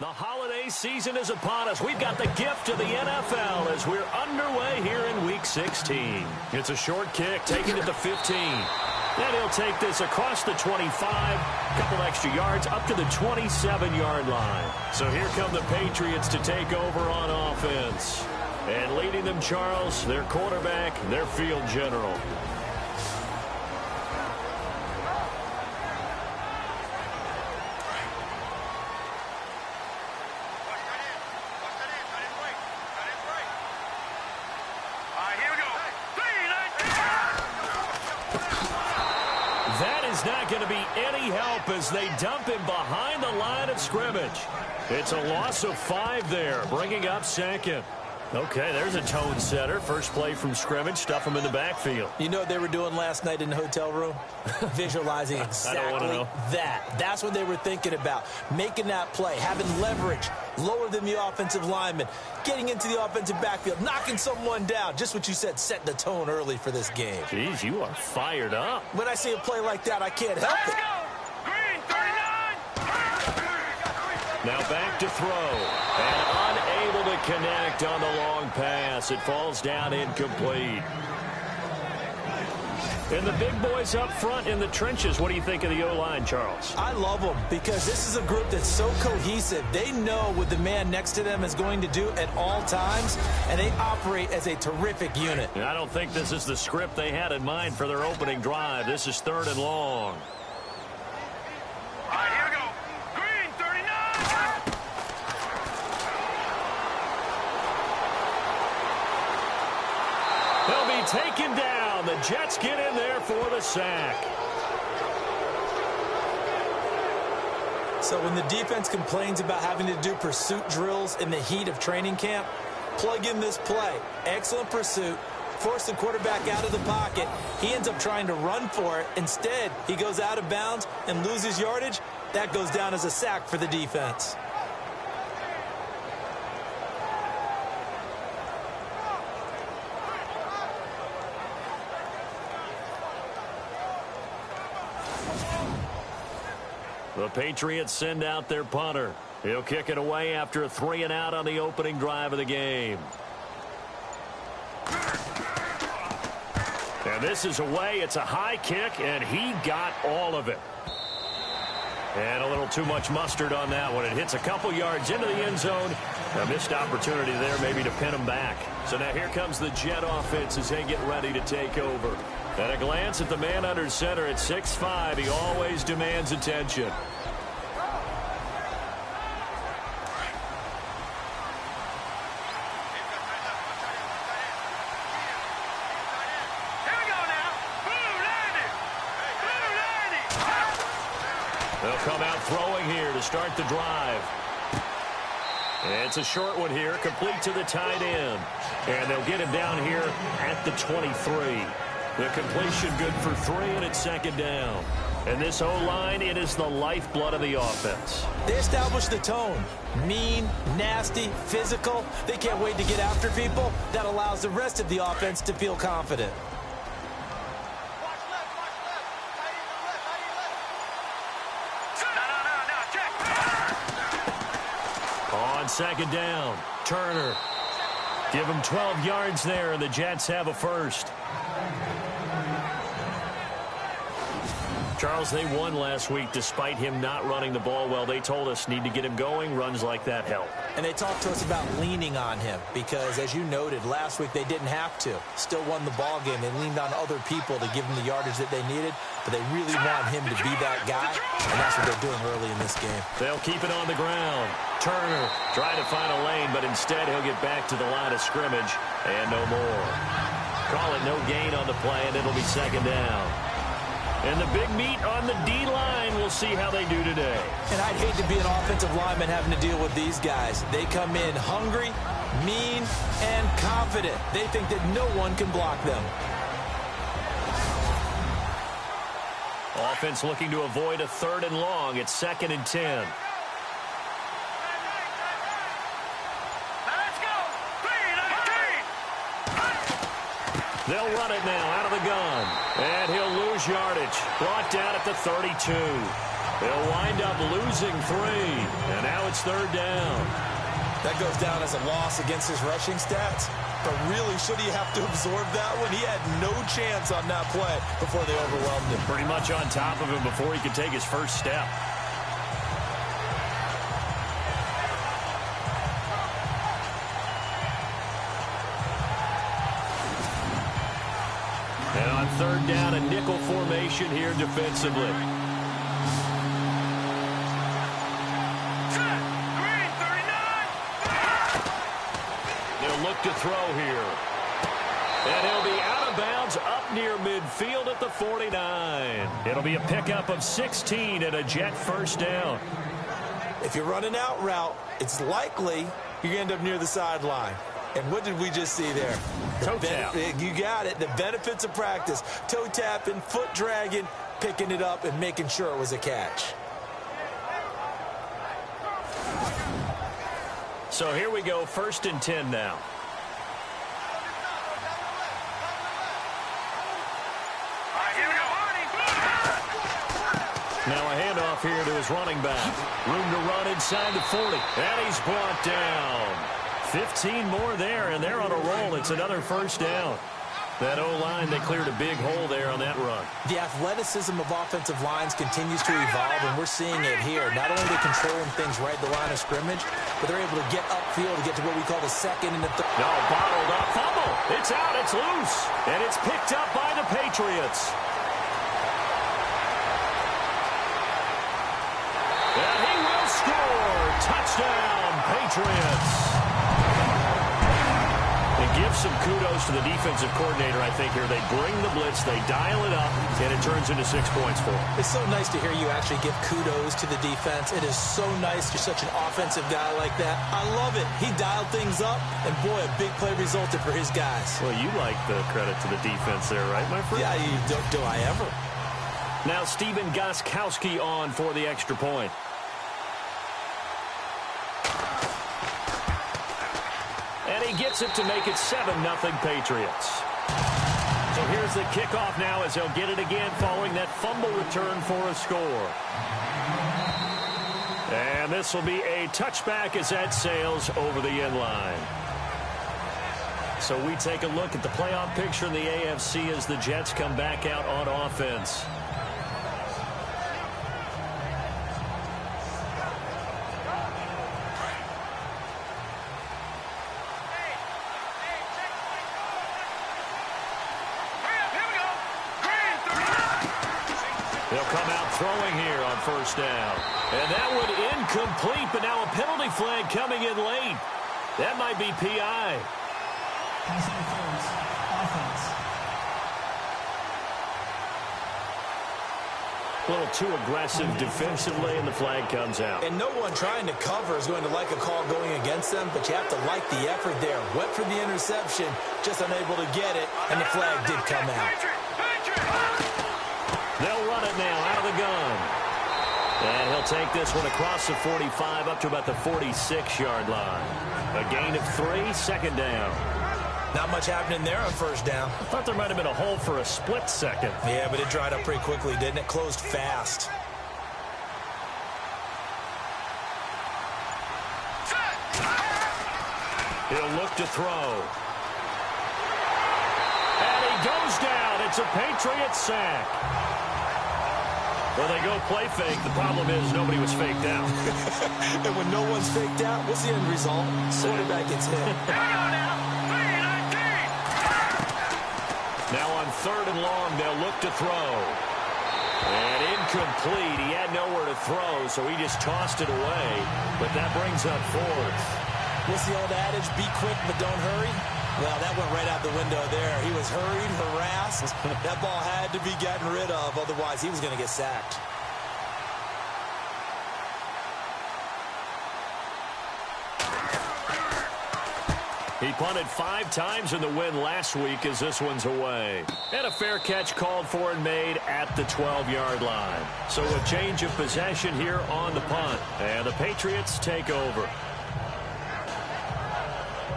The holiday season is upon us. We've got the gift of the NFL as we're underway here in Week 16. It's a short kick, taken at the 15. And he'll take this across the 25, a couple extra yards, up to the 27-yard line. So here come the Patriots to take over on offense. And leading them, Charles, their quarterback, their field general. Not going to be any help as they dump him behind the line of scrimmage. It's a loss of 5 there, bringing up second. Okay, there's a tone setter. First play from scrimmage, stuff him in the backfield. You know what they were doing last night in the hotel room? Visualizing exactly that. That's what they were thinking about. Making that play, having leverage, lower than the offensive lineman, getting into the offensive backfield, knocking someone down. Just what you said, set the tone early for this game. Jeez, you are fired up. When I see a play like that, I can't help it. Green, 39. Now back to throw. And unable to connect on the long pass. It falls down incomplete. And the big boys up front in the trenches, what do you think of the O-line, Charles? I love them because this is a group that's so cohesive. They know what the man next to them is going to do at all times, and they operate as a terrific unit. And I don't think this is the script they had in mind for their opening drive. This is 3rd and long. All right, here we go. Green, 39. They'll be taken down. The Jets get in there for the sack. So when the defense complains about having to do pursuit drills in the heat of training camp, plug in this play. Excellent pursuit. Force the quarterback out of the pocket. He ends up trying to run for it. Instead, he goes out of bounds and loses yardage. That goes down as a sack for the defense. The Patriots send out their punter. He'll kick it away after a 3-and-out on the opening drive of the game. And this is away. It's a high kick, and he got all of it. And a little too much mustard on that one. It hits a couple yards into the end zone. A missed opportunity there maybe to pin him back. So now here comes the Jet offense as they get ready to take over. And a glance at the man under center at 6'5". He always demands attention. They'll come out throwing here to start the drive. It's a short one here, complete to the tight end. And they'll get him down here at the 23. The completion good for 3, and it's 2nd down. And this O-line, it is the lifeblood of the offense. They establish the tone. Mean, nasty, physical. They can't wait to get after people. That allows the rest of the offense to feel confident. On 2nd down, Turner. Give him 12 yards there, and the Jets have a first. Charles, they won last week despite him not running the ball well. They told us need to get him going. Runs like that help. And they talked to us about leaning on him because, as you noted, last week they didn't have to. Still won the ball game. They leaned on other people to give them the yardage that they needed, but they really want him to be that guy, and that's what they're doing early in this game. They'll keep it on the ground. Turner trying to find a lane, but instead he'll get back to the line of scrimmage and no more. Call it no gain on the play, and it'll be 2nd down. And the big meat on the D-line, we'll see how they do today. And I'd hate to be an offensive lineman having to deal with these guys. They come in hungry, mean, and confident. They think that no one can block them. Offense looking to avoid a 3rd and long. It's 2nd and 10. They'll run it now out of the gun. And he'll lose lose yardage. Brought down at the 32. They'll wind up losing 3. And now it's 3rd down. That goes down as a loss against his rushing stats. But really, should he have to absorb that one? He had no chance on that play before they overwhelmed him. Pretty much on top of him before he could take his first step. And on 3rd down, a nickel formation here defensively. They'll look to throw here. And he'll be out of bounds up near midfield at the 49. It'll be a pickup of 16 and a Jet first down. If you're running out route, it's likely you're going to end up near the sideline. And what did we just see there? Toe tap. You got it. The benefits of practice. Toe tapping, foot dragging, picking it up, and making sure it was a catch. So here we go, 1st and 10 now. Now a handoff here to his running back. Room to run inside the 40. And he's brought down. 15 more there, and they're on a roll. It's another first down. That O-line, they cleared a big hole there on that run. The athleticism of offensive lines continues to evolve, and we're seeing it here. Not only are they controlling things right at the line of scrimmage, but they're able to get upfield to get to what we call the 2nd and the 3rd. No, bottled up. Fumble. It's out. It's loose. And it's picked up by the Patriots. And he will score. Touchdown, Patriots. It gives some kudos to the defensive coordinator, I think, here. They bring the blitz, they dial it up, and it turns into 6 points for them. It's so nice to hear you actually give kudos to the defense. It is so nice you're such an offensive guy like that. I love it. He dialed things up, and boy, a big play resulted for his guys. Well, you like the credit to the defense there, right, my friend? Yeah, do I ever. Now Steven Gostkowski on for the extra point. And he gets it to make it 7-0 Patriots. So here's the kickoff now as they'll get it again following that fumble return for a score. And this will be a touchback as that sails over the end line. So we take a look at the playoff picture in the AFC as the Jets come back out on offense. They'll come out throwing here on 1st down. And that one incomplete, but now a penalty flag coming in late. That might be PI. A little too aggressive defensively, and the flag comes out. And no one trying to cover is going to like a call going against them, but you have to like the effort there. Went for the interception, just unable to get it, and the flag did come out. They'll run it now out of the gun. And he'll take this one across the 45 up to about the 46-yard line. A gain of 3, 2nd down. Not much happening there on 1st down. I thought there might have been a hole for a split second. Yeah, but it dried up pretty quickly, didn't it? Closed fast. He'll look to throw. And he goes down. It's a Patriots sack. Well, they go play fake. The problem is nobody was faked out. And when no one's faked out, what's the end result? Quarterback gets hit. Now on 3rd and long, they'll look to throw. And incomplete. He had nowhere to throw, so he just tossed it away. But that brings up 4th. What's the old adage? Be quick, but don't hurry. Well, that went right out the window there. He was hurried, harassed. That ball had to be gotten rid of, otherwise he was going to get sacked. He punted 5 times in the win last week as this one's away. And a fair catch called for and made at the 12-yard line. So a change of possession here on the punt. And the Patriots take over.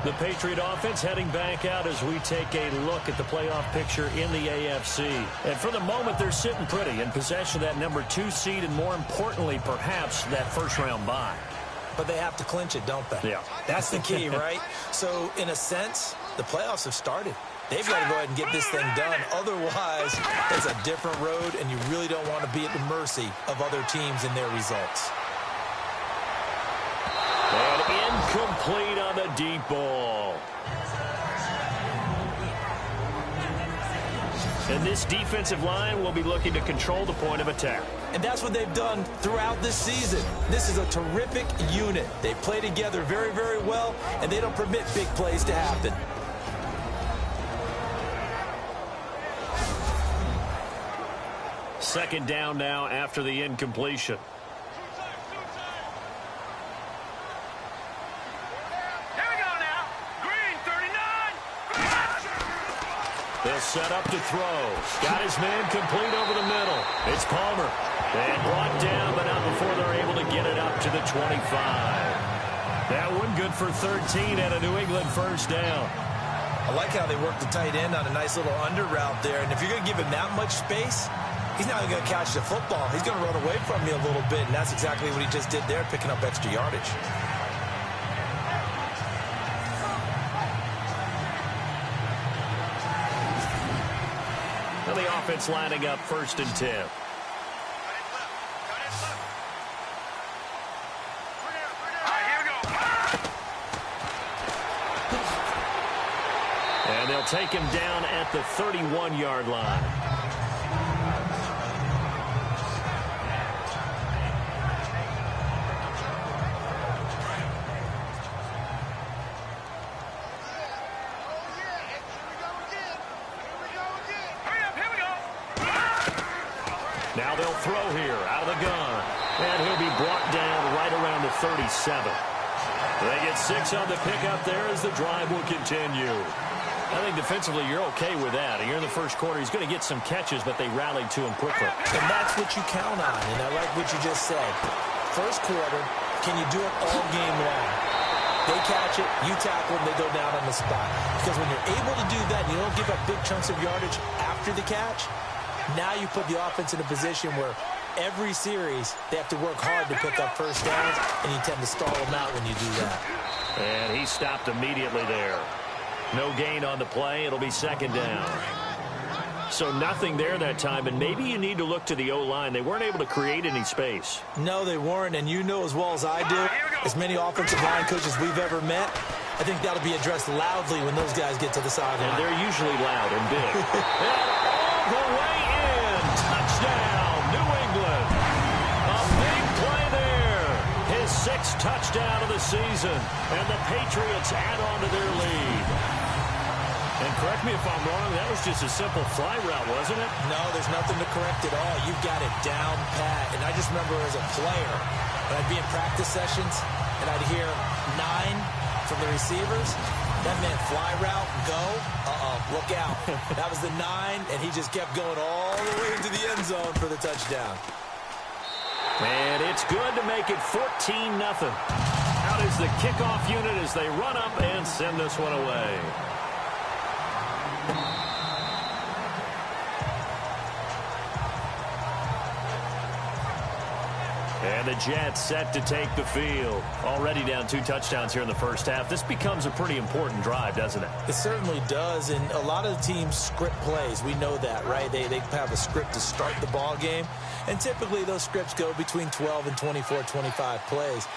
The Patriot offense heading back out as we take a look at the playoff picture in the AFC. And for the moment, they're sitting pretty in possession of that number 2 seed and, more importantly, perhaps that first-round bye. But they have to clinch it, don't they? Yeah. That's the key, right? So, in a sense, the playoffs have started. They've got to go ahead and get this thing done. Otherwise, it's a different road, and you really don't want to be at the mercy of other teams and their results. And incomplete on the deep ball. And this defensive line will be looking to control the point of attack. And that's what they've done throughout this season. This is a terrific unit. They play together very, very well, and they don't permit big plays to happen. Second down now after the incompletion. They'll set up to throw. Got his man complete over the middle. It's Palmer. And brought down, but not before they're able to get it up to the 25. That one good for 13 and a New England first down. I like how they work the tight end on a nice little under route there. And if you're going to give him that much space, he's not going to catch the football. He's going to run away from you a little bit, and that's exactly what he just did there, picking up extra yardage. The offense lining up 1st and 10. And they'll take him down at the 31-yard line. Now they'll throw here out of the gun. And he'll be brought down right around the 37. They get 6 on the pickup there as the drive will continue. I think defensively you're okay with that. You're in the first quarter. He's going to get some catches, but they rallied to him quickly. And that's what you count on. And I like what you just said. First quarter, can you do it all game long? They catch it, you tackle them, they go down on the spot. Because when you're able to do that, you don't give up big chunks of yardage after the catch. Now you put the offense in a position where every series they have to work hard to pick up first downs, and you tend to stall them out when you do that. And he stopped immediately there. No gain on the play. It'll be 2nd down. So nothing there that time, and maybe you need to look to the O-line. They weren't able to create any space. No, they weren't, and you know as well as I do, as many offensive line coaches we've ever met, I think that'll be addressed loudly when those guys get to the sideline. And they're usually loud and big. And all the way in. Touchdown, New England. A big play there. His 6th touchdown of the season. And the Patriots add on to their lead. And correct me if I'm wrong, that was just a simple fly route, wasn't it? No, there's nothing to correct at all. You've got it down pat. And I just remember as a player, when I'd be in practice sessions, and I'd hear 9 from the receivers, that meant fly route, go, look out. That was the 9, and he just kept going all the way into the end zone for the touchdown. And it's good to make it 14-0. Out is the kickoff unit as they run up and send this one away. And the Jets set to take the field. Already down 2 touchdowns here in the first half. This becomes a pretty important drive, doesn't it? It certainly does, and a lot of the teams script plays. We know that, right? They have a script to start the ball game, and typically those scripts go between 12 and 24, 25 plays.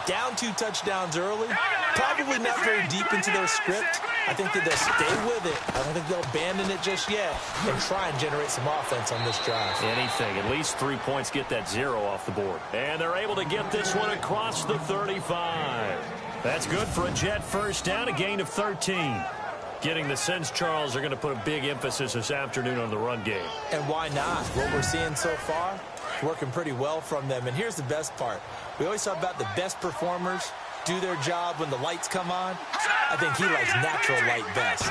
Down 2 touchdowns early, probably not very deep into their script. I think that they'll stay with it. I don't think they'll abandon it just yet and try and generate some offense on this drive. Anything. At least 3 points, get that 0 off the board. And they're able to get this one across the 35. That's good for a Jet first down, a gain of 13. Getting the sense Charles are going to put a big emphasis this afternoon on the run game. And why not? What we're seeing so far, working pretty well from them. And here's the best part. We always talk about the best performers do their job when the lights come on. I think he likes natural light best.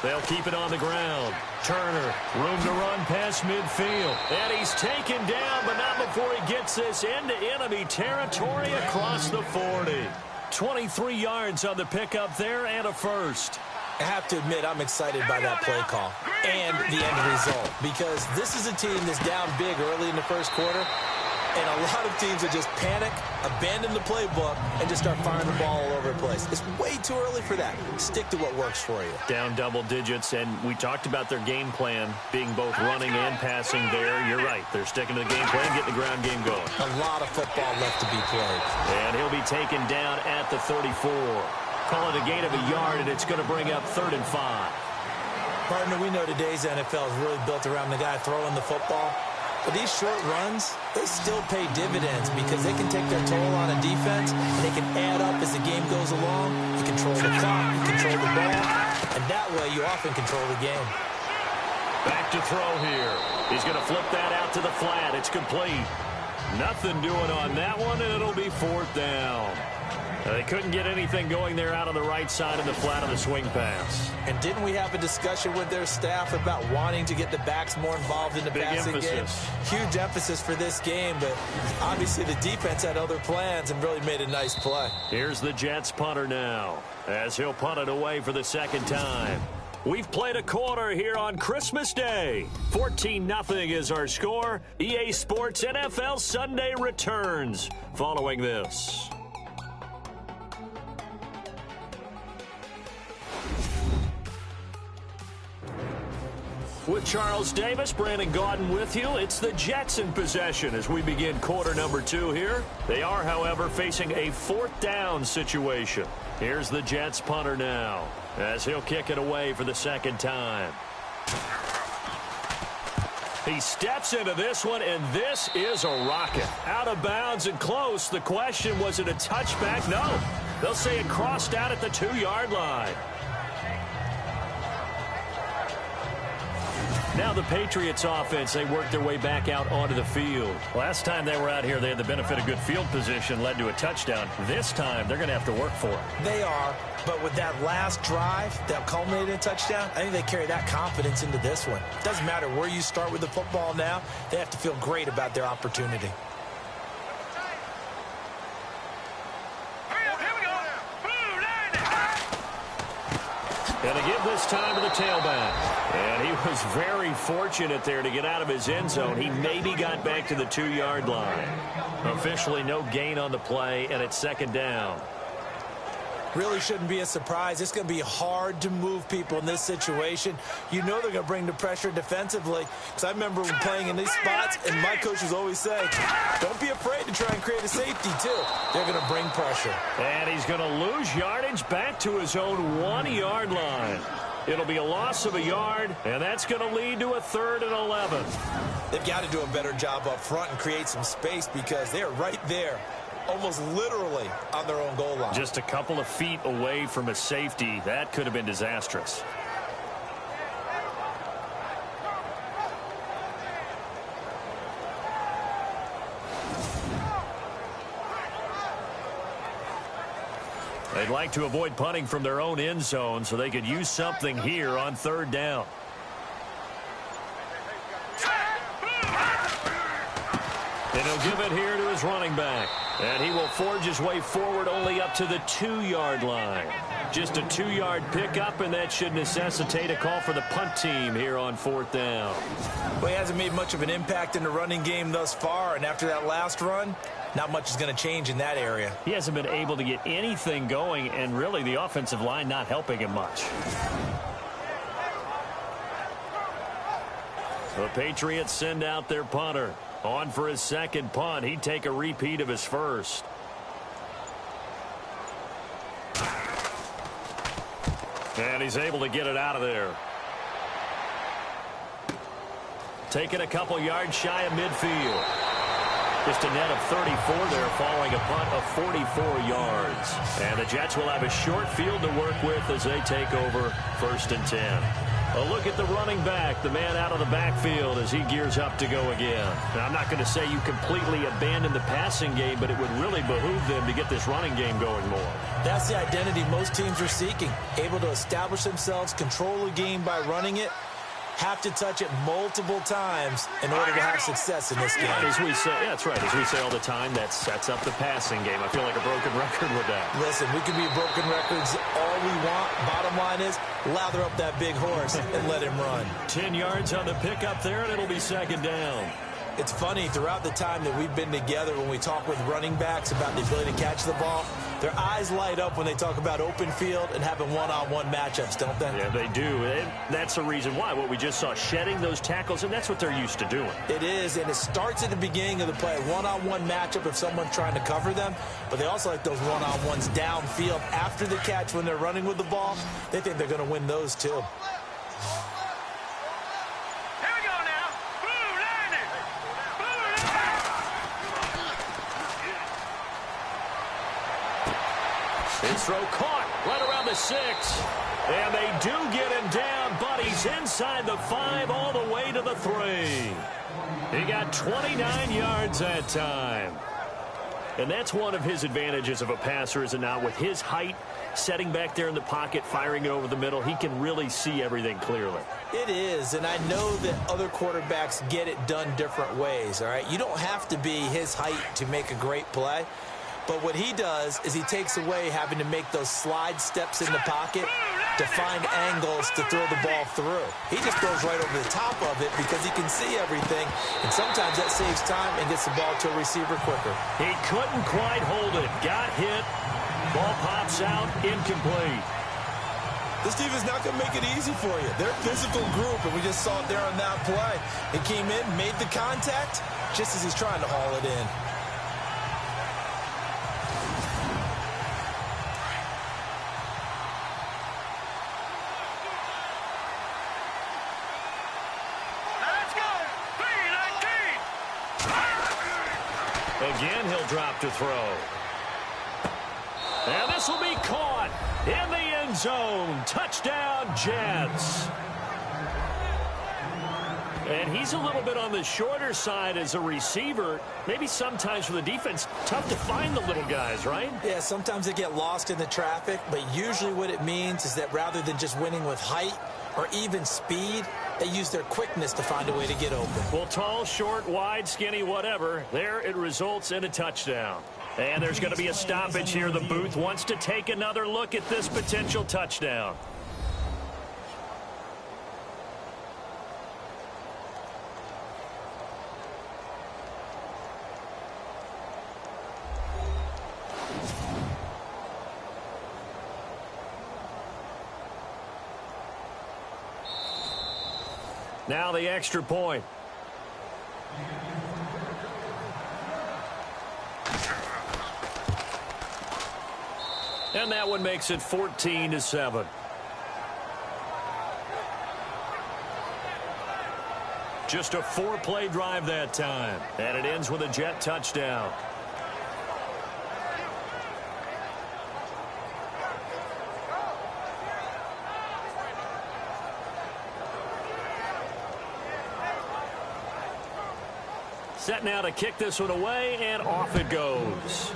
They'll keep it on the ground. Turner, room to run past midfield. And he's taken down, but not before he gets this into enemy territory across the 40. 23 yards on the pickup there and a first. I have to admit, I'm excited by that play call and the end result, because this is a team that's down big early in the first quarter, and a lot of teams will just panic, abandon the playbook, and just start firing the ball all over the place. It's way too early for that. Stick to what works for you. Down double digits, and we talked about their game plan being both running and passing there. You're right. They're sticking to the game plan, getting the ground game going. A lot of football left to be played. And he'll be taken down at the 34. Call it a gain of a yard, and it's going to bring up 3rd and 5. Partner, we know today's NFL is really built around the guy throwing the football. But these short runs, they still pay dividends because they can take their toll on a defense, and they can add up as the game goes along. You control the clock, you control the ball, and that way you often control the game. Back to throw here. He's going to flip that out to the flat. It's complete. Nothing doing on that one, and it'll be 4th down. They couldn't get anything going there out on the right side of the flat of the swing pass. And didn't we have a discussion with their staff about wanting to get the backs more involved in the passing game? Huge emphasis for this game, but obviously the defense had other plans and really made a nice play. Here's the Jets punter now, as he'll punt it away for the 2nd time. We've played a quarter here on Christmas Day. 14-0 is our score. EA Sports NFL Sunday returns following this. With Charles Davis, Brandon Gaudin with you. It's the Jets in possession as we begin quarter number 2 here. They are, however, facing a 4th down situation. Here's the Jets punter now, as he'll kick it away for the 2nd time. He steps into this one, and this is a rocket. Out of bounds and close. The question, was it a touchback? No. They'll say it crossed out at the 2-yard line. Now the Patriots offense, they work their way back out onto the field. Last time they were out here, they had the benefit of good field position, led to a touchdown. This time, they're going to have to work for it. They are, but with that last drive that culminated in a touchdown, I think they carry that confidence into this one. It doesn't matter where you start with the football now. They have to feel great about their opportunity. And to give this time to the tailback. And he was very fortunate there to get out of his end zone. He maybe got back to the 2-yard line. Officially no gain on the play, and it's 2nd down. Really shouldn't be a surprise. It's going to be hard to move people in this situation. You know they're going to bring the pressure defensively. Because I remember when playing in these spots, and my coach was always saying, don't be afraid to try and create a safety, too. They're going to bring pressure. And he's going to lose yardage back to his own 1-yard line. It'll be a loss of a yard, and that's going to lead to a 3rd and 11. They've got to do a better job up front and create some space because they're right there, almost literally on their own goal line. Just a couple of feet away from a safety. That could have been disastrous. They'd like to avoid punting from their own end zone so they could use something here on 3rd down. And he'll give it here to his running back. And he will forge his way forward only up to the 2-yard line. Just a 2-yard pickup, and that should necessitate a call for the punt team here on 4th down. Well, he hasn't made much of an impact in the running game thus far, and after that last run, not much is going to change in that area. He hasn't been able to get anything going, and really the offensive line not helping him much. The Patriots send out their punter. On for his 2nd punt. He'd take a repeat of his first. And he's able to get it out of there. Taking a couple yards shy of midfield. Just a net of 34 there, following a punt of 44 yards. And the Jets will have a short field to work with as they take over 1st and 10. A look at the running back, the man out of the backfield as he gears up to go again. Now, I'm not going to say you completely abandon the passing game, but it would really behoove them to get this running game going more. That's the identity most teams are seeking, able to establish themselves, control the game by running it. have to touch it multiple times in order to have success in this game. As we say, yeah, that's right. As we say all the time, that sets up the passing game. I feel like a broken record with that. Listen, we can be broken records all we want. Bottom line is, lather up that big horse and let him run. 10 yards on the pickup there, and it'll be second down. It's funny, throughout the time that we've been together, when we talk with running backs about the ability to catch the ball, their eyes light up when they talk about open field and having one-on-one matchups, don't they? Yeah, they do. And that's the reason why. What we just saw, shedding those tackles, and that's what they're used to doing. It is, and it starts at the beginning of the play. One-on-one matchup if someone's trying to cover them, but they also like those one-on-ones downfield after the catch when they're running with the ball. They think they're going to win those, too. His throw caught right around the 6. And they do get him down, but he's inside the 5 all the way to the 3. He got 29 yards that time. And that's one of his advantages of a passer, is it not? With his height, setting back there in the pocket, firing it over the middle, he can really see everything clearly. It is, and I know that other quarterbacks get it done different ways, all right? You don't have to be his height to make a great play. But what he does is he takes away having to make those slide steps in the pocket to find angles to throw the ball through. He just throws right over the top of it because he can see everything, and sometimes that saves time and gets the ball to a receiver quicker. He couldn't quite hold it. Got hit. Ball pops out, incomplete. This team is not going to make it easy for you. They're a physical group, and we just saw it there on that play. He came in, made the contact, just as he's trying to haul it in. Again, he'll drop to throw. And this will be caught in the end zone. Touchdown, Jets. And he's a little bit on the shorter side as a receiver. Maybe sometimes for the defense, tough to find the little guys, right? Yeah, sometimes they get lost in the traffic, but usually what it means is that rather than just winning with height or even speed, they use their quickness to find a way to get open. Well, tall, short, wide, skinny, whatever, there it results in a touchdown. And there's going to be a stoppage here. The booth wants to take another look at this potential touchdown. Now the extra point. And that one makes it 14-7. Just a 4-play drive that time. And it ends with a Jet touchdown. Set now to kick this one away, and off it goes.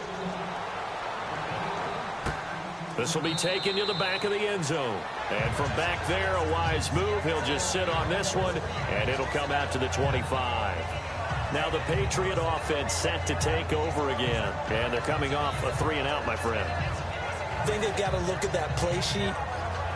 This will be taken to the back of the end zone. And from back there, a wise move. He'll just sit on this one, and it'll come out to the 25. Now the Patriot offense set to take over again. And they're coming off a 3-and-out, my friend. I think they've got to look at that play sheet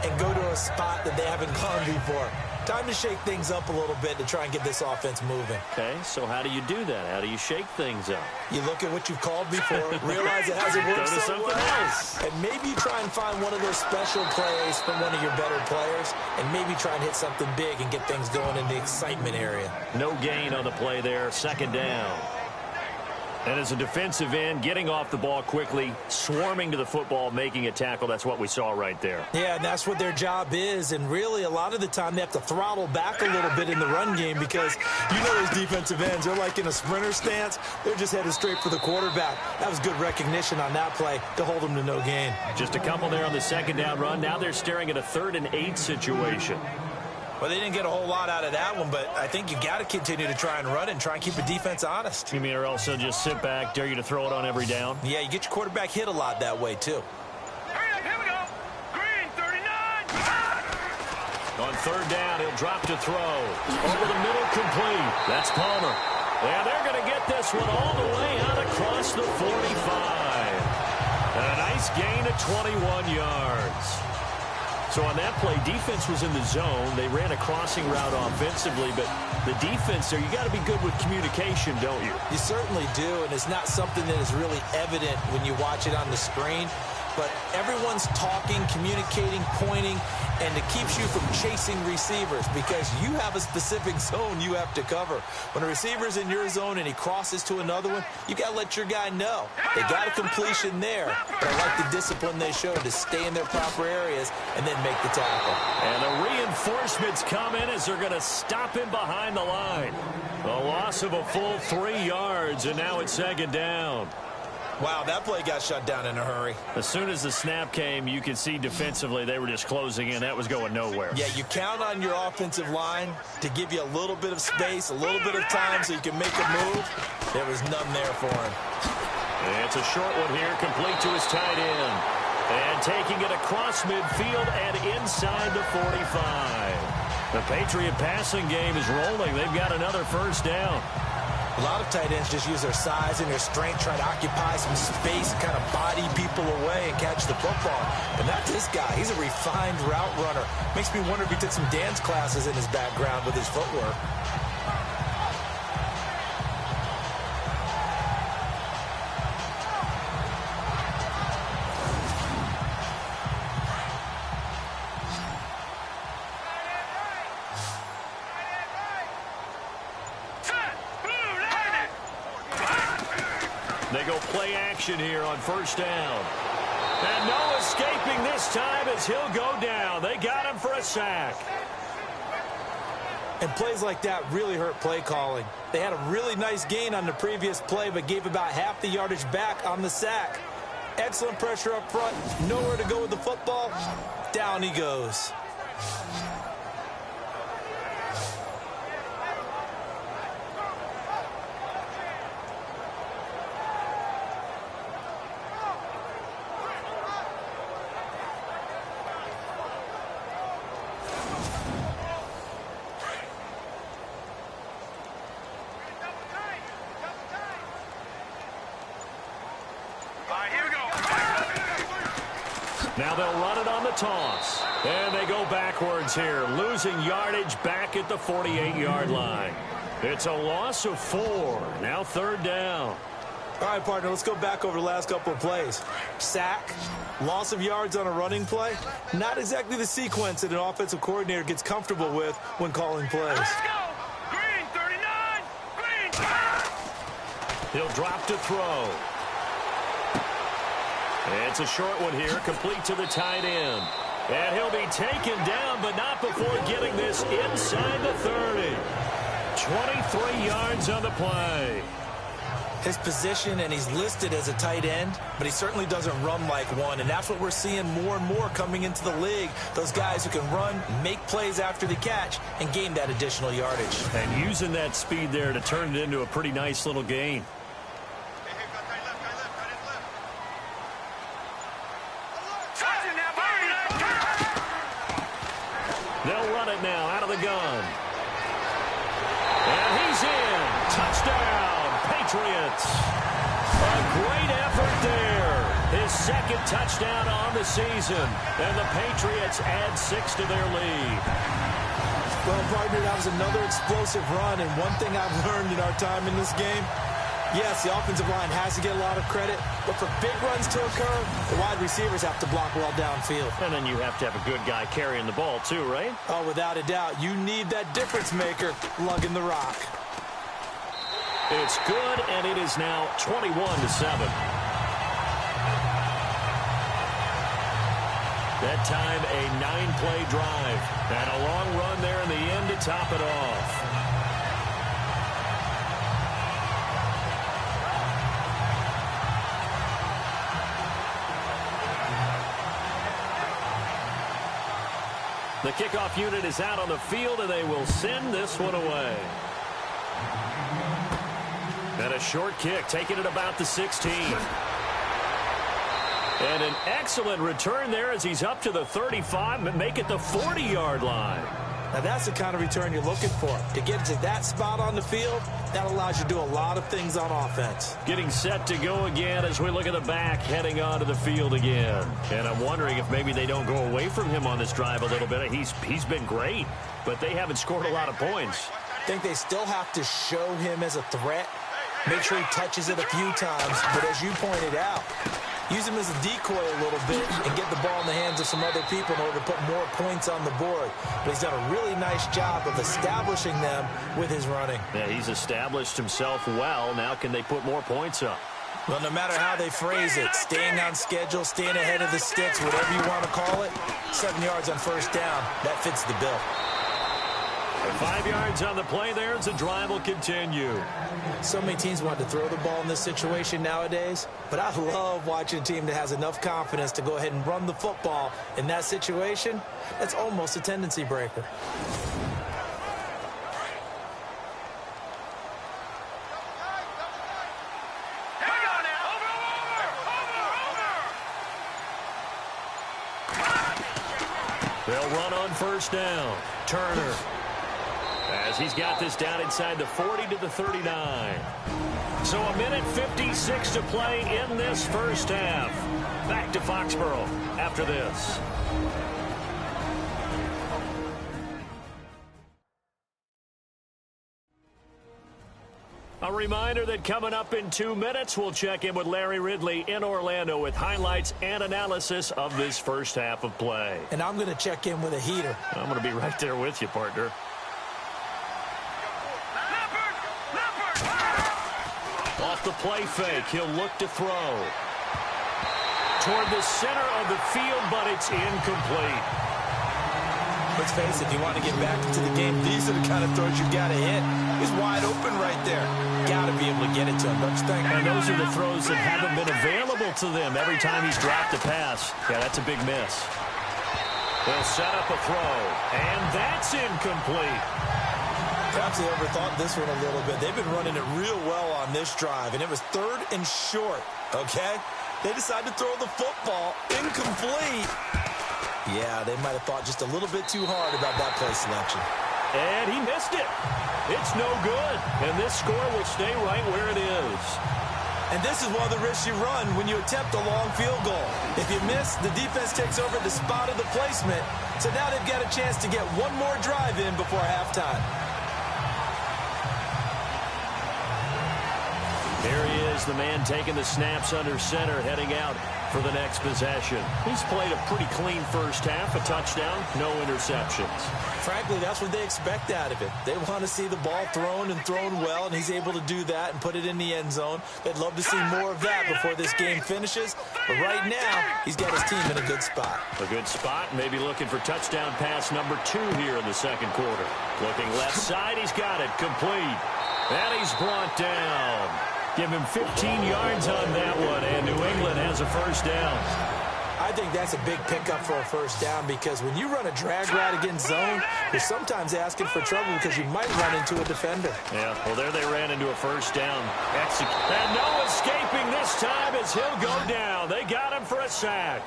and go to a spot that they haven't gone before. Time to shake things up a little bit to try and get this offense moving. Okay, so how do you do that? How do you shake things up? You look at what you've called before, realize it hasn't worked Go to so something well, else. and maybe you try and find one of those special plays from one of your better players, and maybe try and hit something big and get things going in the excitement area. No gain on the play there, second down. And as a defensive end, getting off the ball quickly, swarming to the football, making a tackle, that's what we saw right there. Yeah, and that's what their job is, and really a lot of the time they have to throttle back a little bit in the run game because you know those defensive ends, they're like in a sprinter stance. They're just headed straight for the quarterback. That was good recognition on that play to hold them to no gain. Just a couple there on the second down run. Now they're staring at a 3rd and 8 situation. Well, they didn't get a whole lot out of that one, but I think you got to continue to try and run and try and keep the defense honest. You mean or also just sit back, dare you to throw it on every down? Yeah, you get your quarterback hit a lot that way, too. Hurry up, here we go. Green, 39. On third down, he'll drop to throw. Over the middle, complete. That's Palmer. And they're going to get this one all the way out across the 45. And a nice gain of 21 yards. So on that play, defense was in the zone. They ran a crossing route offensively, but the defense there, you got to be good with communication, don't you? You certainly do, and it's not something that is really evident when you watch it on the screen. But everyone's talking, communicating, pointing, and it keeps you from chasing receivers because you have a specific zone you have to cover. When a receiver's in your zone and he crosses to another one, you got to let your guy know. They got a completion there, but I like the discipline they showed to stay in their proper areas and then make the tackle. And the reinforcements come in as they're going to stop him behind the line. A loss of a full 3 yards, and now it's second down. Wow, that play got shut down in a hurry. As soon as the snap came, you could see defensively they were just closing in. That was going nowhere. Yeah, you count on your offensive line to give you a little bit of space, a little bit of time so you can make a move. There was none there for him. And it's a short one here, complete to his tight end. And taking it across midfield and inside the 45. The Patriot passing game is rolling. They've got another first down. A lot of tight ends just use their size and their strength, try to occupy some space and kind of body people away and catch the football. But not this guy. He's a refined route runner. Makes me wonder if he took some dance classes in his background with his footwork. They go play action here on first down. And no escaping this time as he'll go down. They got him for a sack. And plays like that really hurt play calling. They had a really nice gain on the previous play, but gave about half the yardage back on the sack. Excellent pressure up front. Nowhere to go with the football. Down he goes. Now they'll run it on the toss. And they go backwards here, losing yardage back at the 48-yard line. It's a loss of 4. Now third down. All right, partner, let's go back over the last couple of plays. Sack, loss of yards on a running play. Not exactly the sequence that an offensive coordinator gets comfortable with when calling plays. Let's go! Green, 39! Green! He'll drop to throw. It's a short one here, complete to the tight end. And he'll be taken down, but not before getting this inside the 30. 23 yards on the play. His position, and he's listed as a tight end, but he certainly doesn't run like one, and that's what we're seeing more and more coming into the league. Those guys who can run, make plays after the catch, and gain that additional yardage. And using that speed there to turn it into a pretty nice little gain. They'll run it now out of the gun. And he's in. Touchdown, Patriots. A great effort there. His second touchdown on the season. And the Patriots add 6 to their lead. Well, partner, that was another explosive run, and one thing I've learned in our time in this game, yes, the offensive line has to get a lot of credit, but for big runs to occur, the wide receivers have to block well downfield. And then you have to have a good guy carrying the ball too, right? Oh, without a doubt. You need that difference maker lugging the rock. It's good, and it is now 21-7. That time, a 9-play drive. And a long run there in the end to top it off. The kickoff unit is out on the field, and they will send this one away. And a short kick, taking it about the 16. And an excellent return there as he's up to the 35 and make it the 40-yard line. Now, that's the kind of return you're looking for. To get to that spot on the field, that allows you to do a lot of things on offense. Getting set to go again as we look at the back heading onto the field again. And I'm wondering if maybe they don't go away from him on this drive a little bit. He's been great, but they haven't scored a lot of points. I think they still have to show him as a threat. Make sure he touches it a few times. But as you pointed out, use him as a decoy a little bit and get the ball in the hands of some other people in order to put more points on the board. But he's done a really nice job of establishing them with his running. Yeah, he's established himself well. Now can they put more points up? Well, no matter how they phrase it, staying on schedule, staying ahead of the sticks, whatever you want to call it, 7 yards on first down, that fits the bill. 5 yards on the play there as the drive will continue. So many teams want to throw the ball in this situation nowadays, but I love watching a team that has enough confidence to go ahead and run the football in that situation. That's almost a tendency breaker. They'll run on first down. Turner, as he's got this down inside the 40 to the 39. So a minute 56 to play in this first half. Back to Foxborough after this. A reminder that coming up in 2 minutes, we'll check in with Larry Ridley in Orlando with highlights and analysis of this first half of play. And I'm going to check in with a heater. I'm going to be right there with you, partner. Off the play fake, he'll look to throw. Toward the center of the field, but it's incomplete. Let's face it, if you want to get back into the game, these are the kind of throws you got to hit. He's wide open right there. Got to be able to get it to him, don't you think? And those are the throws that haven't been available to them every time he's dropped a pass. Yeah, that's a big miss. They'll set up a throw, and that's incomplete. Perhaps they overthought this one a little bit. They've been running it real well on this drive, and it was 3rd and short, okay? They decided to throw the football incomplete. Yeah, they might have thought just a little bit too hard about that play selection. And he missed it. It's no good. And this score will stay right where it is. And this is one of the risks you run when you attempt a long field goal. If you miss, the defense takes over the spot of the placement. So now they've got a chance to get one more drive in before halftime. Here he is, the man taking the snaps under center, heading out for the next possession. He's played a pretty clean first half, a touchdown, no interceptions. Frankly, that's what they expect out of it. They want to see the ball thrown and thrown well, and he's able to do that and put it in the end zone. They'd love to see more of that before this game finishes. But right now, he's got his team in a good spot. A good spot, maybe looking for touchdown pass number 2 here in the second quarter. Looking left side, he's got it, complete. And he's brought down. Give him 15 yards on that one, and New England has a first down. I think that's a big pickup for a first down because when you run a drag route against zone, you're sometimes asking for trouble because you might run into a defender. Yeah, well, there they ran into a first down. And no escaping this time as he'll go down. They got him for a sack.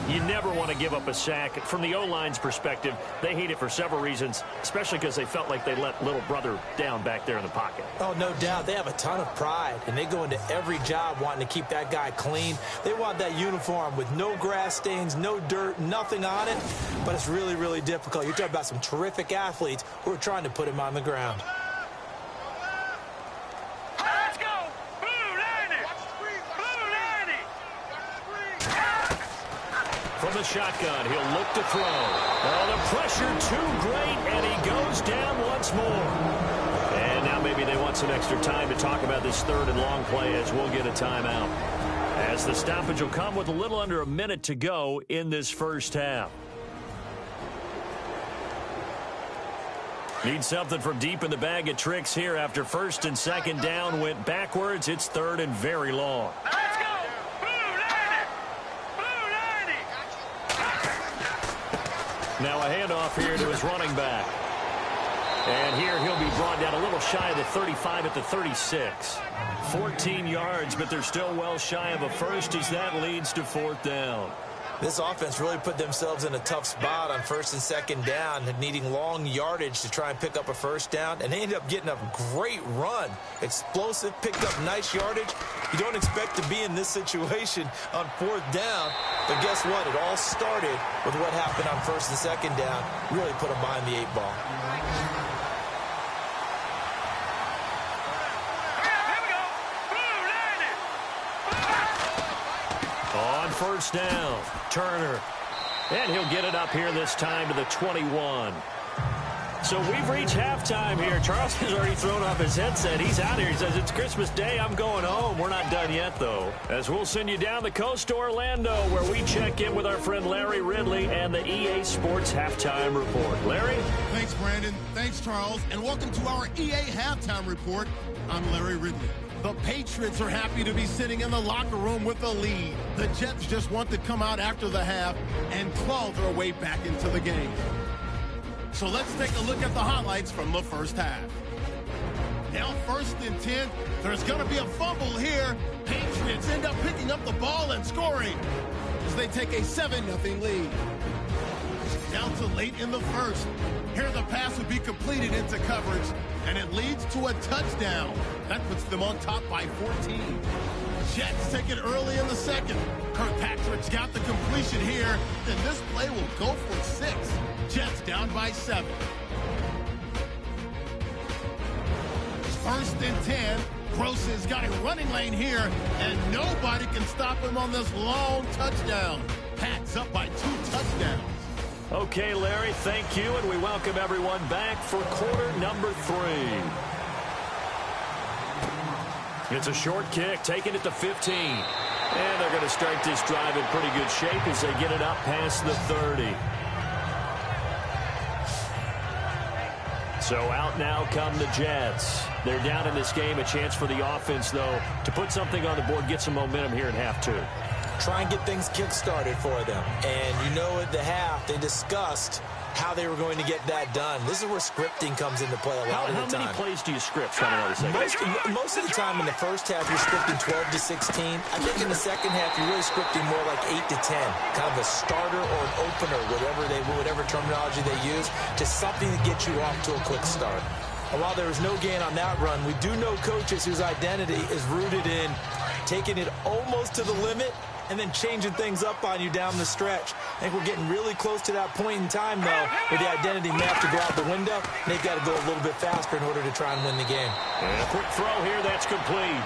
You never want to give up a sack. From the O-line's perspective, they hate it for several reasons, especially because they felt like they let little brother down back there in the pocket. Oh, no doubt. They have a ton of pride, and they go into every job wanting to keep that guy clean. They want that uniform with no grass stains, no dirt, nothing on it, but it's really, really difficult. You're talking about some terrific athletes who are trying to put him on the ground. From the shotgun, he'll look to throw. Oh, the pressure too great, and he goes down once more. And now maybe they want some extra time to talk about this third and long play as we'll get a timeout. As the stoppage will come with a little under a minute to go in this first half. Need something from deep in the bag of tricks here after first and second down went backwards. It's third and very long. Now a handoff here to his running back. And here he'll be brought down a little shy of the 35 at the 36. 14 yards, but they're still well shy of a first as that leads to 4th down. This offense really put themselves in a tough spot on 1st and 2nd down, needing long yardage to try and pick up a 1st down, and they ended up getting a great run. Explosive, picked up nice yardage. You don't expect to be in this situation on 4th down, but guess what? It all started with what happened on 1st and 2nd down. Really put them behind the 8 ball. On 1st down, Turner. And he'll get it up here this time to the 21. So we've reached halftime here. Charles has already thrown off his headset. He's out here. He says, it's Christmas Day. I'm going home. We're not done yet, though. As we'll send you down the coast to Orlando, where we check in with our friend Larry Ridley and the EA Sports Halftime Report. Larry? Thanks, Brandon. Thanks, Charles. And welcome to our EA Halftime Report. I'm Larry Ridley. The Patriots are happy to be sitting in the locker room with a lead. The Jets just want to come out after the half and claw their way back into the game. So let's take a look at the highlights from the first half. Now 1st and 10. There's going to be a fumble here. Patriots end up picking up the ball and scoring as they take a 7-0 lead. Down to late in the first. Here the pass would be completed into coverage, and it leads to a touchdown. That puts them on top by 14. Jets take it early in the second. Kirkpatrick's got the completion here, and this play will go for 6. Jets down by 7. 1st and 10. Gross has got a running lane here, and nobody can stop him on this long touchdown. Pats up by 2 touchdowns. Okay, Larry, thank you, and we welcome everyone back for quarter number 3. It's a short kick, taking it to 15. And they're going to start this drive in pretty good shape as they get it up past the 30. So out now come the Jets. They're down in this game. A chance for the offense, though, to put something on the board, get some momentum here in half 2. Try and get things kick-started for them. And you know at the half, they discussed how they were going to get that done. This is where scripting comes into play a lot of the time. How many plays do you script coming out of the second? Most of the time in the first half, you're scripting 12 to 16. I think in the second half, you're really scripting more like 8 to 10. Kind of a starter or an opener, whatever terminology they use, just something to get you off to a quick start. And while there was no gain on that run, we do know coaches whose identity is rooted in taking it almost to the limit and then changing things up on you down the stretch. I think we're getting really close to that point in time, though, where the identity may have to go out the window. They've got to go a little bit faster in order to try and win the game. And a quick throw here, that's complete.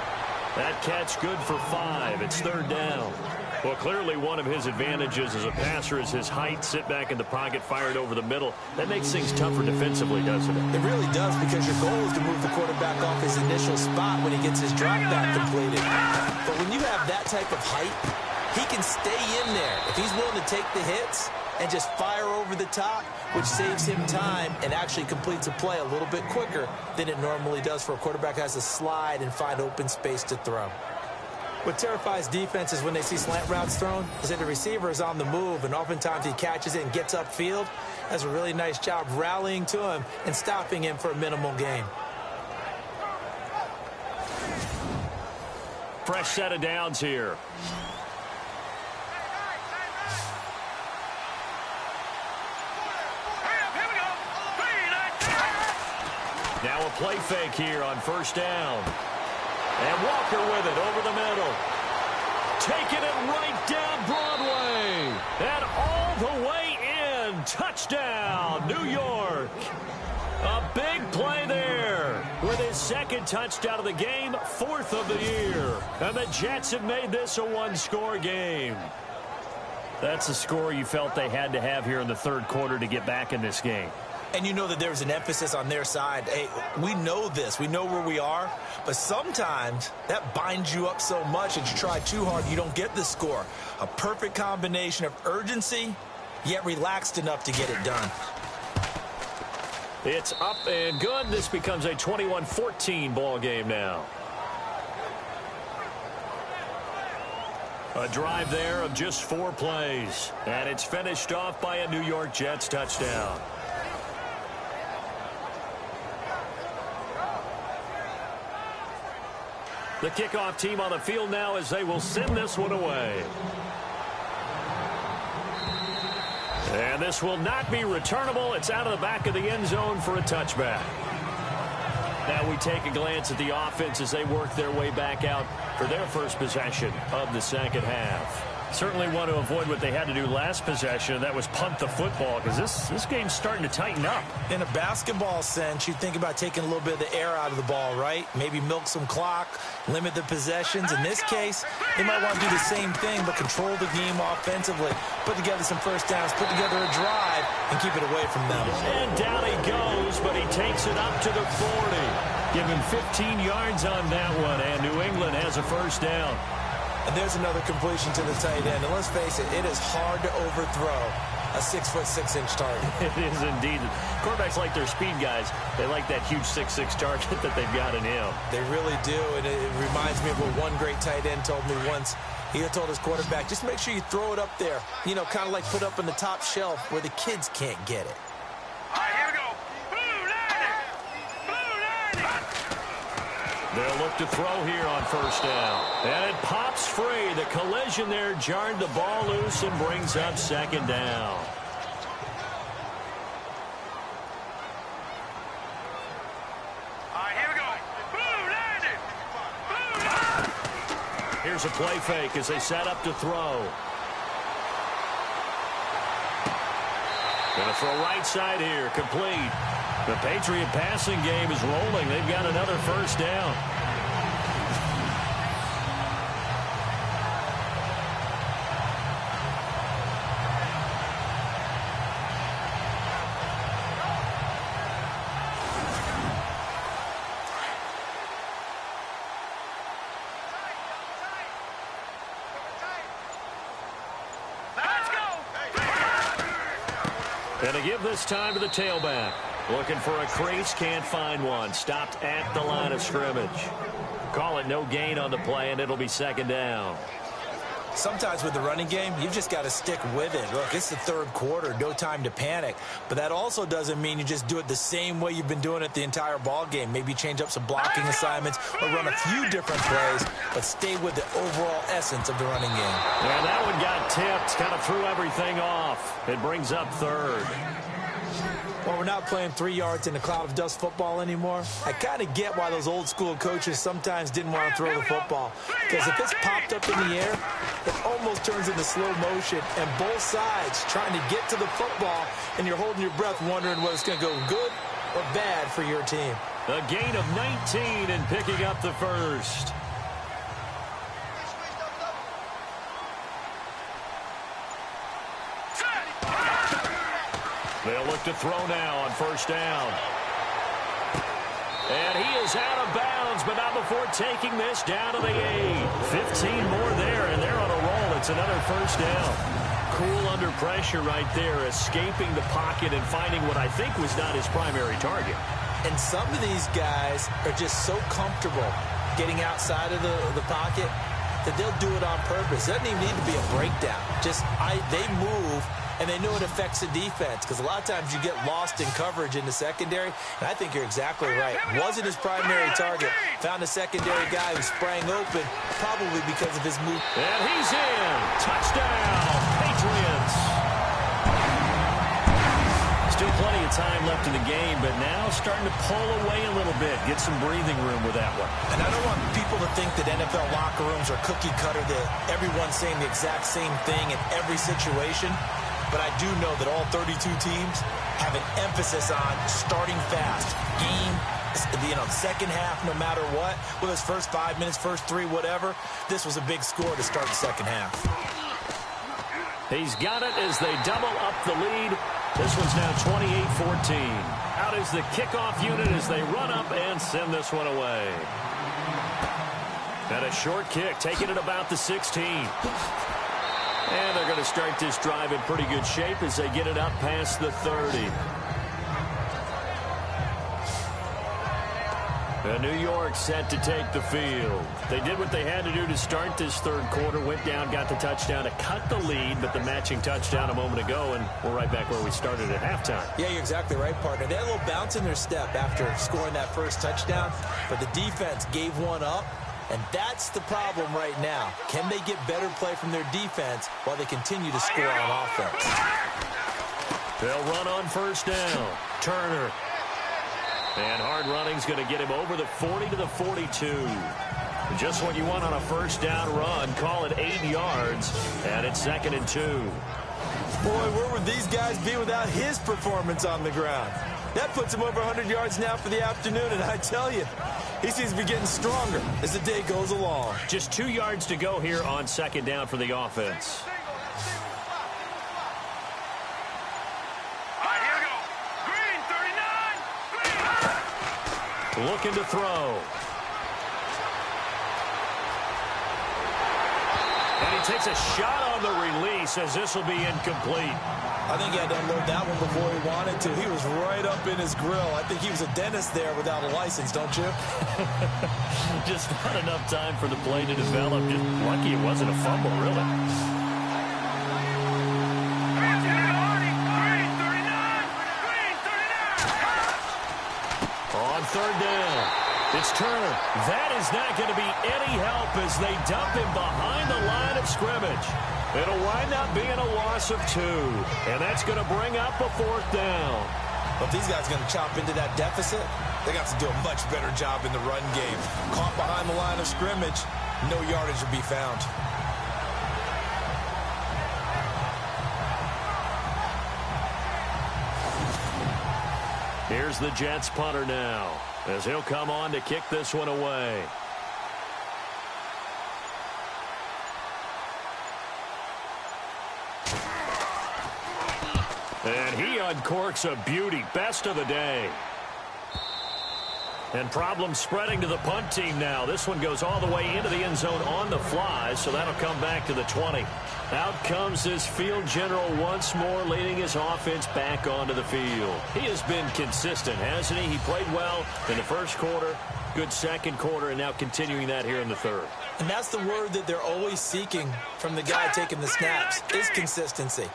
That catch good for 5. It's 3rd down. Well, clearly one of his advantages as a passer is his height. Sit back in the pocket, fired over the middle. That makes things tougher defensively, doesn't it? It really does, because your goal is to move the quarterback off his initial spot when he gets his drop back completed. But when you have that type of height, he can stay in there if he's willing to take the hits and just fire over the top, which saves him time and actually completes a play a little bit quicker than it normally does for a quarterback who has to slide and find open space to throw. What terrifies defenses when they see slant routes thrown is that the receiver is on the move, and oftentimes he catches it and gets upfield. Does a really nice job rallying to him and stopping him for a minimal gain. Fresh set of downs here. Now a play fake here on 1st down. And Walker with it over the middle. Taking it right down Broadway. And all the way in. Touchdown, New York. A big play there with his 2nd touchdown of the game, 4th of the year. And the Jets have made this a 1-score game. That's the score you felt they had to have here in the 3rd quarter to get back in this game. And you know that there's an emphasis on their side. Hey, we know this. We know where we are. But sometimes that binds you up so much that you try too hard, you don't get the score. A perfect combination of urgency, yet relaxed enough to get it done. It's up and good. This becomes a 21-14 ball game now. A drive there of just 4 plays. And it's finished off by a New York Jets touchdown. The kickoff team on the field now as they will send this one away. And this will not be returnable. It's out of the back of the end zone for a touchback. Now we take a glance at the offense as they work their way back out for their first possession of the second half. Certainly want to avoid what they had to do last possession, and that was punt the football, because this game's starting to tighten up. In a basketball sense, you think about taking a little bit of the air out of the ball, right? Maybe milk some clock, limit the possessions. In this case, they might want to do the same thing, but control the game offensively, put together some first downs, put together a drive, and keep it away from them. And down he goes, but he takes it up to the 40. Give him 15 yards on that one, and New England has a first down. And there's another completion to the tight end. And let's face it, it is hard to overthrow a 6'6" target. It is indeed. Quarterbacks like their speed guys. They like that huge 6'6" target that they've got in him. They really do. And it reminds me of what one great tight end told me once. He had told his quarterback, just make sure you throw it up there. You know, kind of like put up on the top shelf where the kids can't get it. All right, here we go. Blue 90. Blue 90. They'll look to throw here on first down. And it pops free. The collision there jarred the ball loose and brings up second down. All right, here we go. Blue 90. Blue 90. Here's a play fake as they set up to throw. Going to throw right side here, complete. The Patriot passing game is rolling. They've got another first down. Let's go. And to give this time to the tailback. Looking for a crease, can't find one. Stopped at the line of scrimmage. Call it no gain on the play, and it'll be second down. Sometimes with the running game, you've just got to stick with it. Look, it's the third quarter, no time to panic. But that also doesn't mean you just do it the same way you've been doing it the entire ball game. Maybe change up some blocking assignments or run a few different plays, but stay with the overall essence of the running game. And that one got tipped, kind of threw everything off. It brings up third. Well, we're not playing 3 yards in a cloud of dust football anymore. I kind of get why those old school coaches sometimes didn't want to throw the football. Because if it's popped up in the air, it almost turns into slow motion. And both sides trying to get to the football, and you're holding your breath wondering whether it's going to go good or bad for your team. A gain of 19 and picking up the first. They'll look to throw now on first down. And he is out of bounds, but not before taking this down to the 8. 15 more there, and they're on a roll. It's another first down. Cool under pressure right there, escaping the pocket and finding what I think was not his primary target. And some of these guys are just so comfortable getting outside of the pocket that they'll do it on purpose. It doesn't even need to be a breakdown. They move, and they know it affects the defense, because a lot of times you get lost in coverage in the secondary, and I think you're exactly right. Wasn't his primary target. Found a secondary guy who sprang open, probably because of his move. And he's in. Touchdown, Patriots. Still plenty of time left in the game, but now starting to pull away a little bit. Get some breathing room with that one. And I don't want people to think that NFL locker rooms are cookie cutter, that everyone's saying the exact same thing in every situation. But I do know that all 32 teams have an emphasis on starting fast. Game, second half, no matter what. Whether it's first 5 minutes, first 3, whatever. This was a big score to start the second half. He's got it as they double up the lead. This one's now 28-14. Out is the kickoff unit as they run up and send this one away. And a short kick, taking it about the 16. And they're going to start this drive in pretty good shape as they get it up past the 30. And New York set to take the field. They did what they had to do to start this third quarter. Went down, got the touchdown to cut the lead, but the matching touchdown a moment ago, and we're right back where we started at halftime. Yeah, you're exactly right, partner. They had a little bounce in their step after scoring that first touchdown, but the defense gave one up, And that's the problem right now. Can they get better play from their defense while they continue to score on offense? They'll run on first down. Turner. And hard running's going to get him over the 40 to the 42. Just what you want on a first down run. Call it 8 yards. And it's 2nd and 2. Boy, where would these guys be without his performance on the ground? That puts him over 100 yards now for the afternoon, and I tell you, he seems to be getting stronger as the day goes along. Just 2 yards to go here on 2nd down for the offense. Here we go. Green, 39. Green. Looking to throw. And he takes a shot on the release as this will be incomplete. I think he had to unload that one before he wanted to. He was right up in his grill. I think he was a dentist there without a license, don't you? Just not enough time for the play to develop. Just lucky it wasn't a fumble, really. Green, 39. Green, 39. On 3rd down, it's Turner. That is not going to be any help as they dump him behind the line of scrimmage. It'll wind up being a loss of 2, and that's going to bring up a 4th down. But if these guys are going to chop into that deficit, they got to do a much better job in the run game. Caught behind the line of scrimmage, no yardage will be found. Here's the Jets punter now, as he'll come on to kick this one away. And he uncorks a beauty. Best of the day. And problems spreading to the punt team now. This one goes all the way into the end zone on the fly, so that'll come back to the 20. Out comes this field general once more, leading his offense back onto the field. He has been consistent, hasn't he? He played well in the first quarter, good second quarter, and now continuing that here in the third. And that's the word that they're always seeking from the guy taking the snaps, is consistency.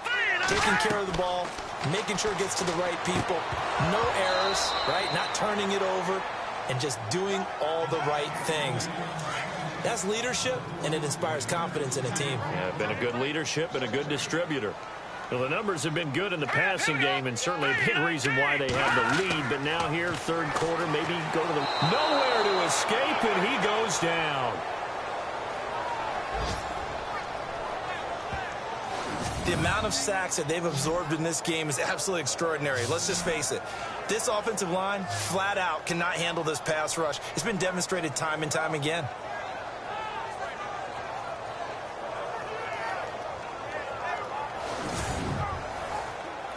Taking care of the ball, making sure it gets to the right people, no errors, right? Not turning it over, and just doing all the right things. That's leadership, and it inspires confidence in a team. Yeah, been a good leadership and a good distributor. Well, the numbers have been good in the passing game, and certainly a big reason why they have the lead. But now here, third quarter, maybe go to the... Nowhere to escape, and he goes down. The amount of sacks that they've absorbed in this game is absolutely extraordinary. Let's just face it. This offensive line, flat out, cannot handle this pass rush. It's been demonstrated time and time again.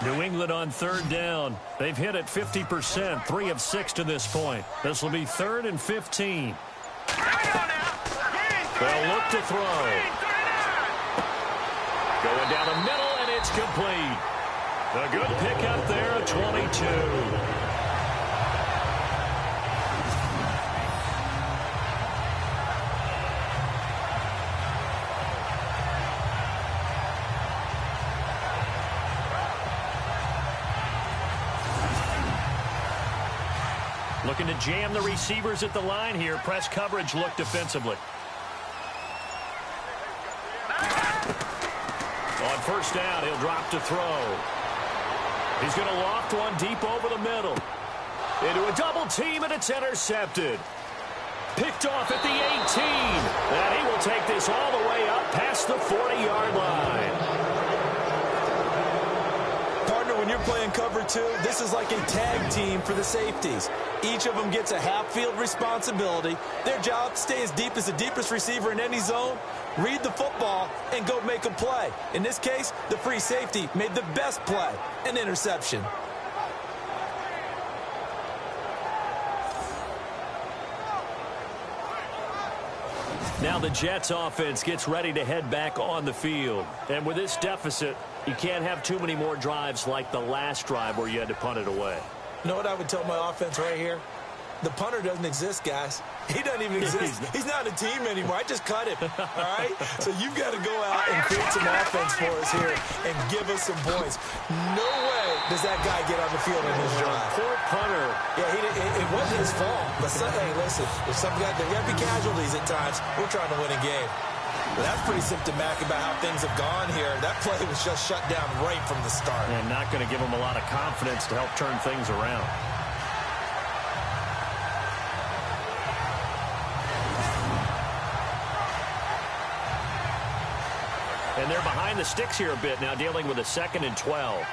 New England on 3rd down. They've hit it 50%, 3 of 6 to this point. This will be 3rd and 15. They'll look to throw. Going down the middle, and it's complete. A good pickup there at 22. Looking to jam the receivers at the line here. Press coverage look defensively. On first down, he'll drop to throw. He's going to loft one deep over the middle. Into a double team, and it's intercepted. Picked off at the 18. And he will take this all the way up past the 40-yard line. Partner, when you're playing cover 2, this is like a tag team for the safeties. Each of them gets a half-field responsibility. Their job, stay as deep as the deepest receiver in any zone, read the football, and go make a play. In this case, the free safety made the best play, an interception. Now the Jets offense gets ready to head back on the field. And with this deficit, you can't have too many more drives like the last drive where you had to punt it away. You know what I would tell my offense right here? The punter doesn't exist, guys. He doesn't even exist. He's not a team anymore. I just cut him, all right? So you've got to go out and create some offense for us here and give us some points. No way does that guy get on the field in this drive. Poor punter. Yeah, it wasn't his fault. But hey, listen, if there got to be casualties at times, we're trying to win a game. But that's pretty symptomatic about how things have gone here. That play was just shut down right from the start. And not going to give him a lot of confidence to help turn things around. And they're behind the sticks here a bit now, dealing with a 2nd and 12.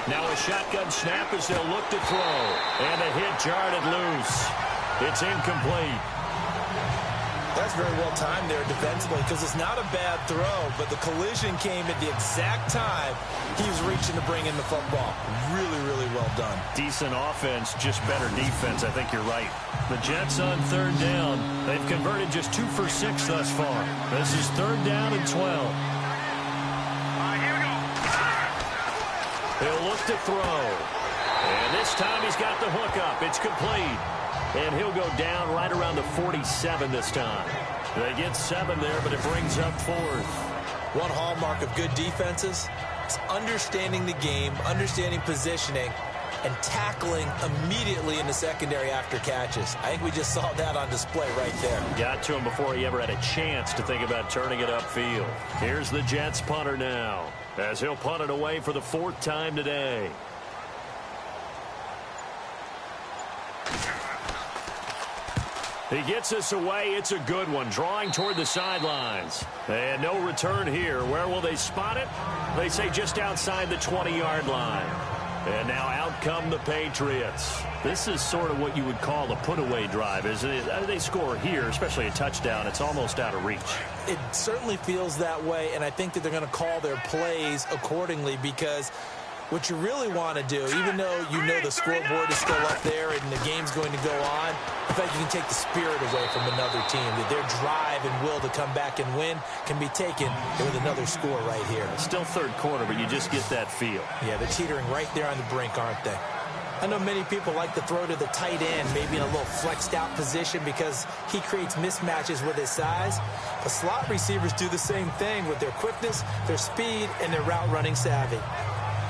Now a shotgun snap as they'll look to throw. And a hit jarred it loose. It's incomplete. That's very well timed there defensively because it's not a bad throw, but the collision came at the exact time he was reaching to bring in the football. Really, really well done. Decent offense, just better defense. I think you're right. The Jets on 3rd down. They've converted just 2 for 6 thus far. This is 3rd down and 12. He'll look to throw. And this time he's got the hook up. It's complete. And he'll go down right around the 47 this time. They get 7 there, but it brings up 4th. One hallmark of good defenses is understanding the game, understanding positioning, and tackling immediately in the secondary after catches. I think we just saw that on display right there. Got to him before he ever had a chance to think about turning it upfield. Here's the Jets punter now, as he'll punt it away for the 4th time today. He gets us away. It's a good one, drawing toward the sidelines. And no return here. Where will they spot it? They say just outside the 20-yard line. And now out come the Patriots. This is sort of what you would call a put-away drive, isn't it? They score here, especially a touchdown. It's almost out of reach. It certainly feels that way, and I think that they're going to call their plays accordingly because what you really want to do, even though you know the scoreboard is still up there and the game's going to go on, I think you can take the spirit away from another team. That their drive and will to come back and win can be taken with another score right here. Still 3rd quarter, but you just get that feel. Yeah, they're teetering right there on the brink, aren't they? I know many people like to throw to the tight end, maybe in a little flexed out position because he creates mismatches with his size. But slot receivers do the same thing with their quickness, their speed, and their route running savvy.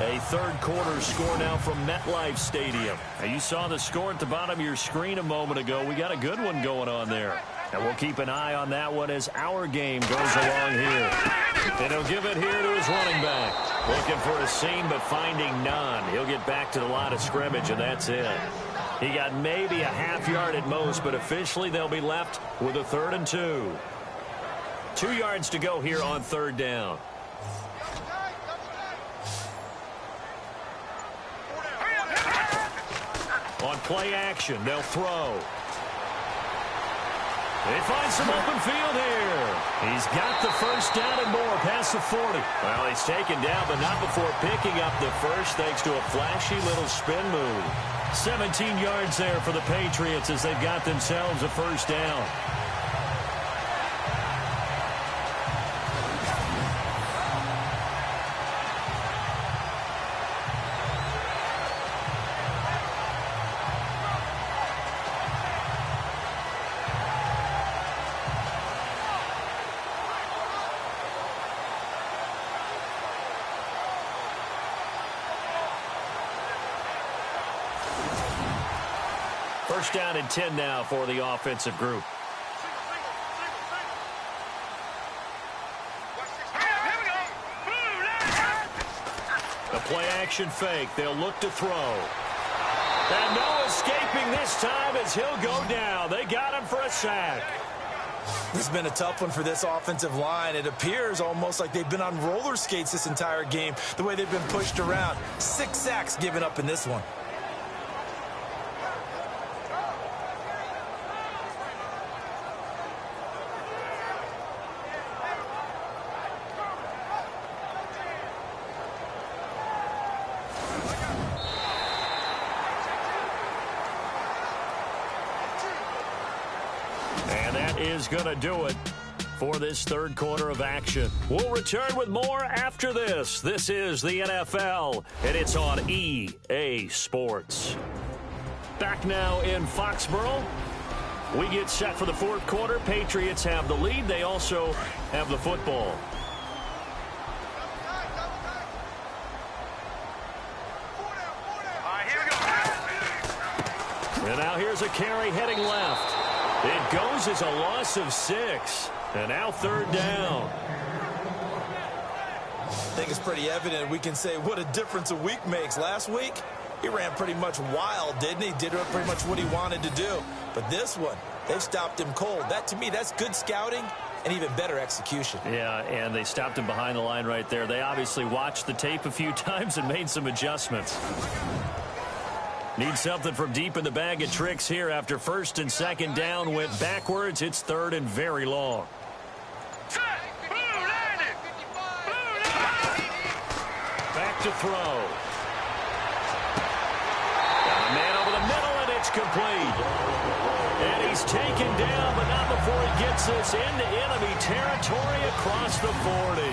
A 3rd quarter score now from MetLife Stadium. Now you saw the score at the bottom of your screen a moment ago. We got a good one going on there. And we'll keep an eye on that one as our game goes along here. And he'll give it here to his running back. Looking for a seam, but finding none. He'll get back to the line of scrimmage, and that's it. He got maybe a half yard at most, but officially they'll be left with a 3rd and 2. 2 yards to go here on 3rd down. On play action, they'll throw. They find some open field here. He's got the 1st down and more past the 40. Well, he's taken down, but not before picking up the 1st thanks to a flashy little spin move. 17 yards there for the Patriots as they've got themselves a 1st down. First down and 10 now for the offensive group. The play action fake. They'll look to throw. And no escaping this time as he'll go down. They got him for a sack. This has been a tough one for this offensive line. It appears almost like they've been on roller skates this entire game, the way they've been pushed around. 6 sacks given up in this one. And that is going to do it. for this third quarter of action. We'll return with more after this. This is the NFL, and it's on EA Sports. Back now in Foxborough. We get set for the fourth quarter. Patriots have the lead. They also have the football. And now here's a carry heading left. It goes as a loss of 6. And now third down. I think it's pretty evident. We can say what a difference a week makes. Last week, he ran pretty much wild, didn't he? Did pretty much what he wanted to do. But this one, they've stopped him cold. That, to me, that's good scouting and even better execution. Yeah, and they stopped him behind the line right there. They obviously watched the tape a few times and made some adjustments. Need something from deep in the bag of tricks here after first and second down went backwards. It's third and very long. Back to throw. Got a man over the middle, and it's complete. And he's taken down, but not before he gets this into enemy territory across the 40.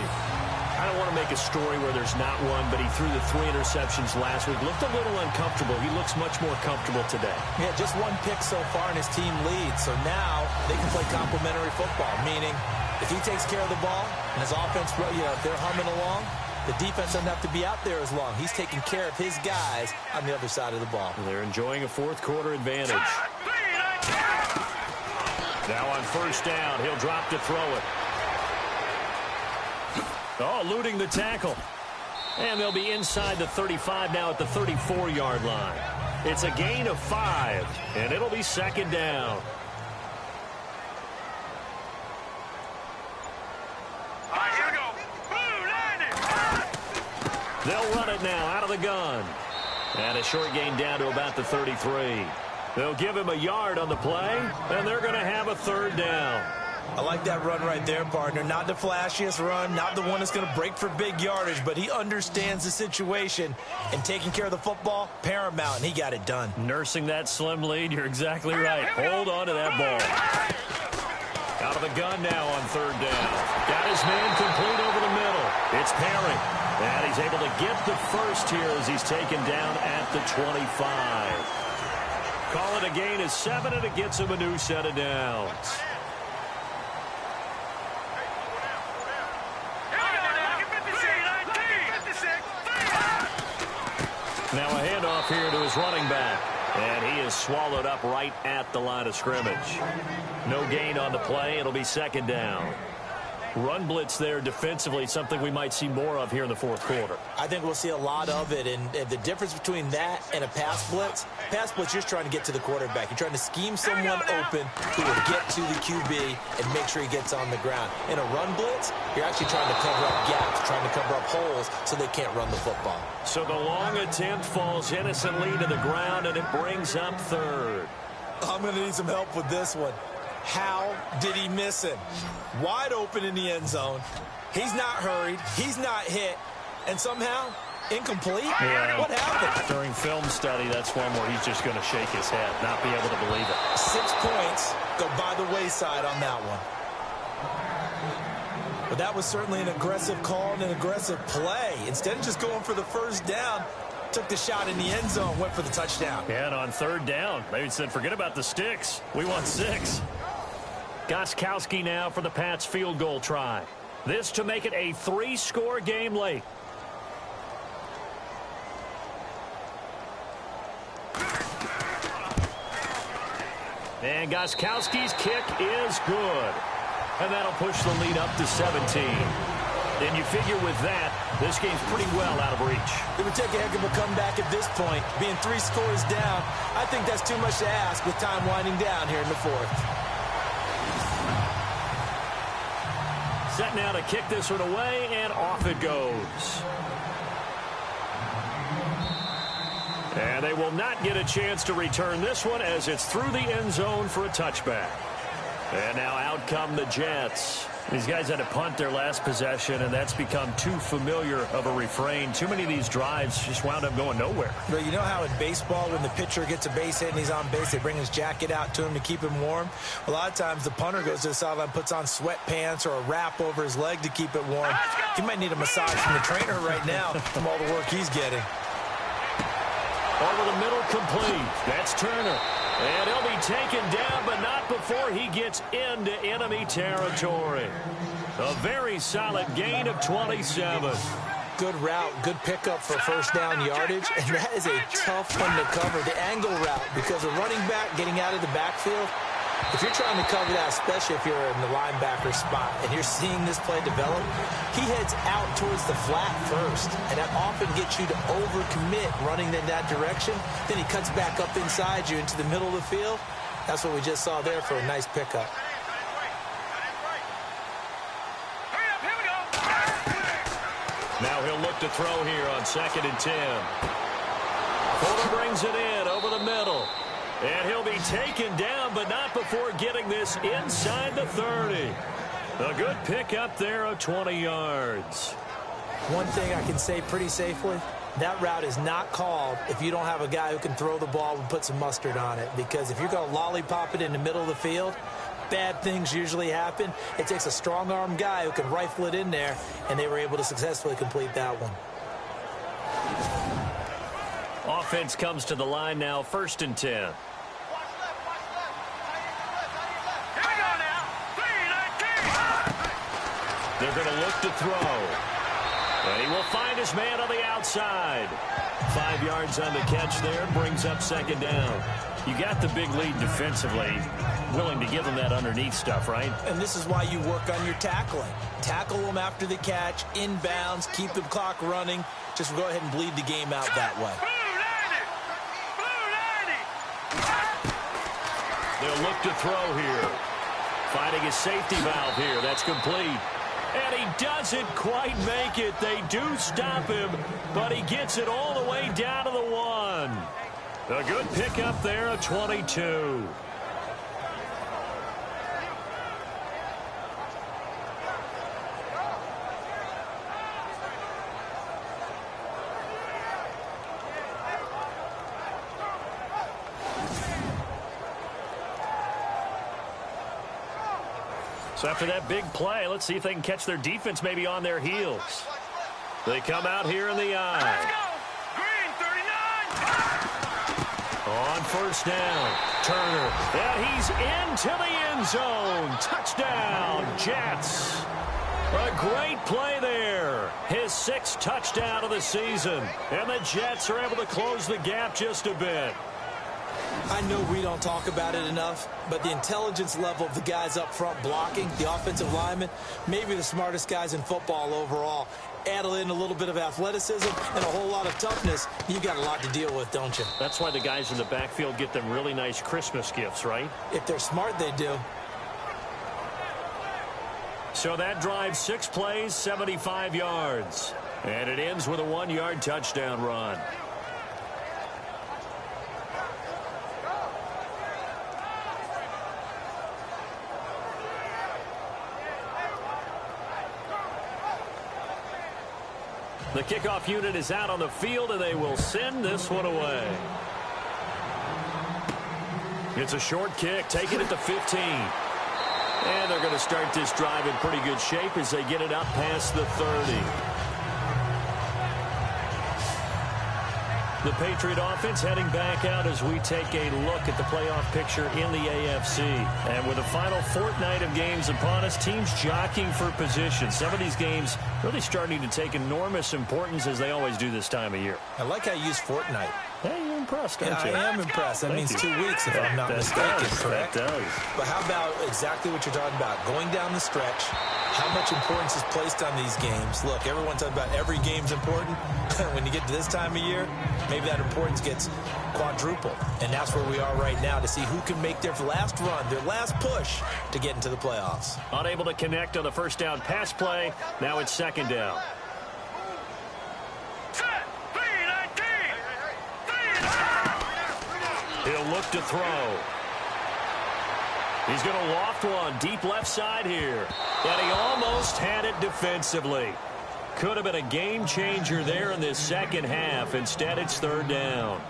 I don't want to make a story where there's not one, but he threw the 3 interceptions last week. Looked a little uncomfortable. He looks much more comfortable today. Yeah, just 1 pick so far, and his team leads. So now they can play complementary football, meaning if he takes care of the ball and his offense, they're humming along, the defense doesn't have to be out there as long. He's taking care of his guys on the other side of the ball. They're enjoying a fourth quarter advantage. Now on first down, he'll drop to throw it. Oh, eluding the tackle. And they'll be inside the 35 now at the 34-yard line. It's a gain of 5, and it'll be second down. They'll run it now out of the gun. And a short gain down to about the 33. They'll give him a yard on the play, and they're going to have a third down. I like that run right there, partner. Not the flashiest run, not the one that's going to break for big yardage, but he understands the situation, and taking care of the football, paramount, and he got it done. Nursing that slim lead, you're exactly right. Hold on to that ball. Out of the gun now on third down. Got his man complete over the middle. It's Perry, and he's able to get the first here as he's taken down at the 25. Call it a gain of 7, and it gets him a new set of downs. Now a handoff here to his running back. And he is swallowed up right at the line of scrimmage. No gain on the play. It'll be second down. Run blitz there defensively, something we might see more of here in the fourth quarter. I think we'll see a lot of it, and the difference between that and a pass blitz, you're just trying to get to the quarterback. You're trying to scheme someone open who will get to the QB and make sure he gets on the ground. In a run blitz, you're actually trying to cover up gaps, trying to cover up holes so they can't run the football. So the long attempt falls innocently to the ground, and it brings up third. I'm going to need some help with this one. How did he miss him? Wide open in the end zone. He's not hurried. He's not hit. And somehow, incomplete? Yeah. What happened? During film study, that's one where he's just going to shake his head, not be able to believe it. 6 points go by the wayside on that one. But that was certainly an aggressive call and an aggressive play. Instead of just going for the first down, took the shot in the end zone, went for the touchdown. And on third down, they said, forget about the sticks. We want 6. Gostkowski now for the Pats field goal try. This to make it a 3-score game late. And Gostkowski's kick is good. And that'll push the lead up to 17. And you figure with that, this game's pretty well out of reach. It would take a heck of a comeback at this point. Being 3 scores down, I think that's too much to ask with time winding down here in the fourth. Set now to kick this one away, and off it goes. And they will not get a chance to return this one as it's through the end zone for a touchback. And now out come the Jets. These guys had to punt their last possession, and that's become too familiar of a refrain. Too many of these drives just wound up going nowhere. But you know how in baseball, when the pitcher gets a base hit and he's on base, they bring his jacket out to him to keep him warm? A lot of times the punter goes to the sideline, puts on sweatpants or a wrap over his leg to keep it warm. He might need a massage from the trainer right now from all the work he's getting. Over the middle, complete. That's Turner. And he'll be taken down, but not before he gets into enemy territory. A very solid gain of 27. Good route, good pickup for first down yardage, and that is a tough one to cover, the angle route, because a running back getting out of the backfield, if you're trying to cover that, especially if you're in the linebacker spot and you're seeing this play develop, he heads out towards the flat first, and that often gets you to overcommit running in that direction. Then he cuts back up inside you into the middle of the field. That's what we just saw there for a nice pickup. Now he'll look to throw here on 2nd and 10. Fuller brings it in over the middle. And he'll be taken down, but not before getting this inside the 30. A good pickup there of 20 yards. One thing I can say pretty safely, that route is not called if you don't have a guy who can throw the ball and put some mustard on it. Because if you're going to lollipop it in the middle of the field, bad things usually happen. It takes a strong-arm guy who can rifle it in there, and they were able to successfully complete that one. Offense comes to the line now, 1st and 10. They're going to look to throw. And he will find his man on the outside. 5 yards on the catch there, brings up 2nd down. You got the big lead defensively, willing to give them that underneath stuff, right? And this is why you work on your tackling. Tackle them after the catch, inbounds, keep the clock running. Just go ahead and bleed the game out that way. They'll look to throw here. Finding a safety valve here. That's complete. And he doesn't quite make it. They do stop him, but he gets it all the way down to the 1. A good pickup there of 22. So after that big play, let's see if they can catch their defense maybe on their heels. They come out here in the eye. Green 39. On 1st down, Turner. And he's into the end zone. Touchdown, Jets. A great play there. His 6th touchdown of the season. And the Jets are able to close the gap just a bit. I know we don't talk about it enough, but the intelligence level of the guys up front blocking, the offensive linemen, maybe the smartest guys in football overall. Add in a little bit of athleticism and a whole lot of toughness, you've got a lot to deal with, don't you? That's why the guys in the backfield get them really nice Christmas gifts, right? If they're smart, they do. So that drive, 6 plays, 75 yards. And it ends with a 1-yard touchdown run. The kickoff unit is out on the field, and they will send this one away. It's a short kick, taking it to 15. And they're going to start this drive in pretty good shape as they get it up past the 30. The Patriot offense heading back out as we take a look at the playoff picture in the AFC. And with the final fortnight of games upon us, teams jockeying for position. Some of these games really starting to take enormous importance as they always do this time of year. I like how you use fortnight. Hey, you're impressed, aren't you? I am impressed. That means 2 weeks if I'm not mistaken, correct? That does. But how about exactly what you're talking about? Going down the stretch, how much importance is placed on these games? Look, everyone talks about every game's important. When you get to this time of year, maybe that importance gets quadrupled. And that's where we are right now to see who can make their last run, their last push to get into the playoffs. Unable to connect on the 1st down pass play. Now it's 2nd down. Set. 3-19. He'll look to throw. He's going to loft one deep left side here. And he almost had it defensively. Could have been a game changer there in this second half. Instead, it's third down.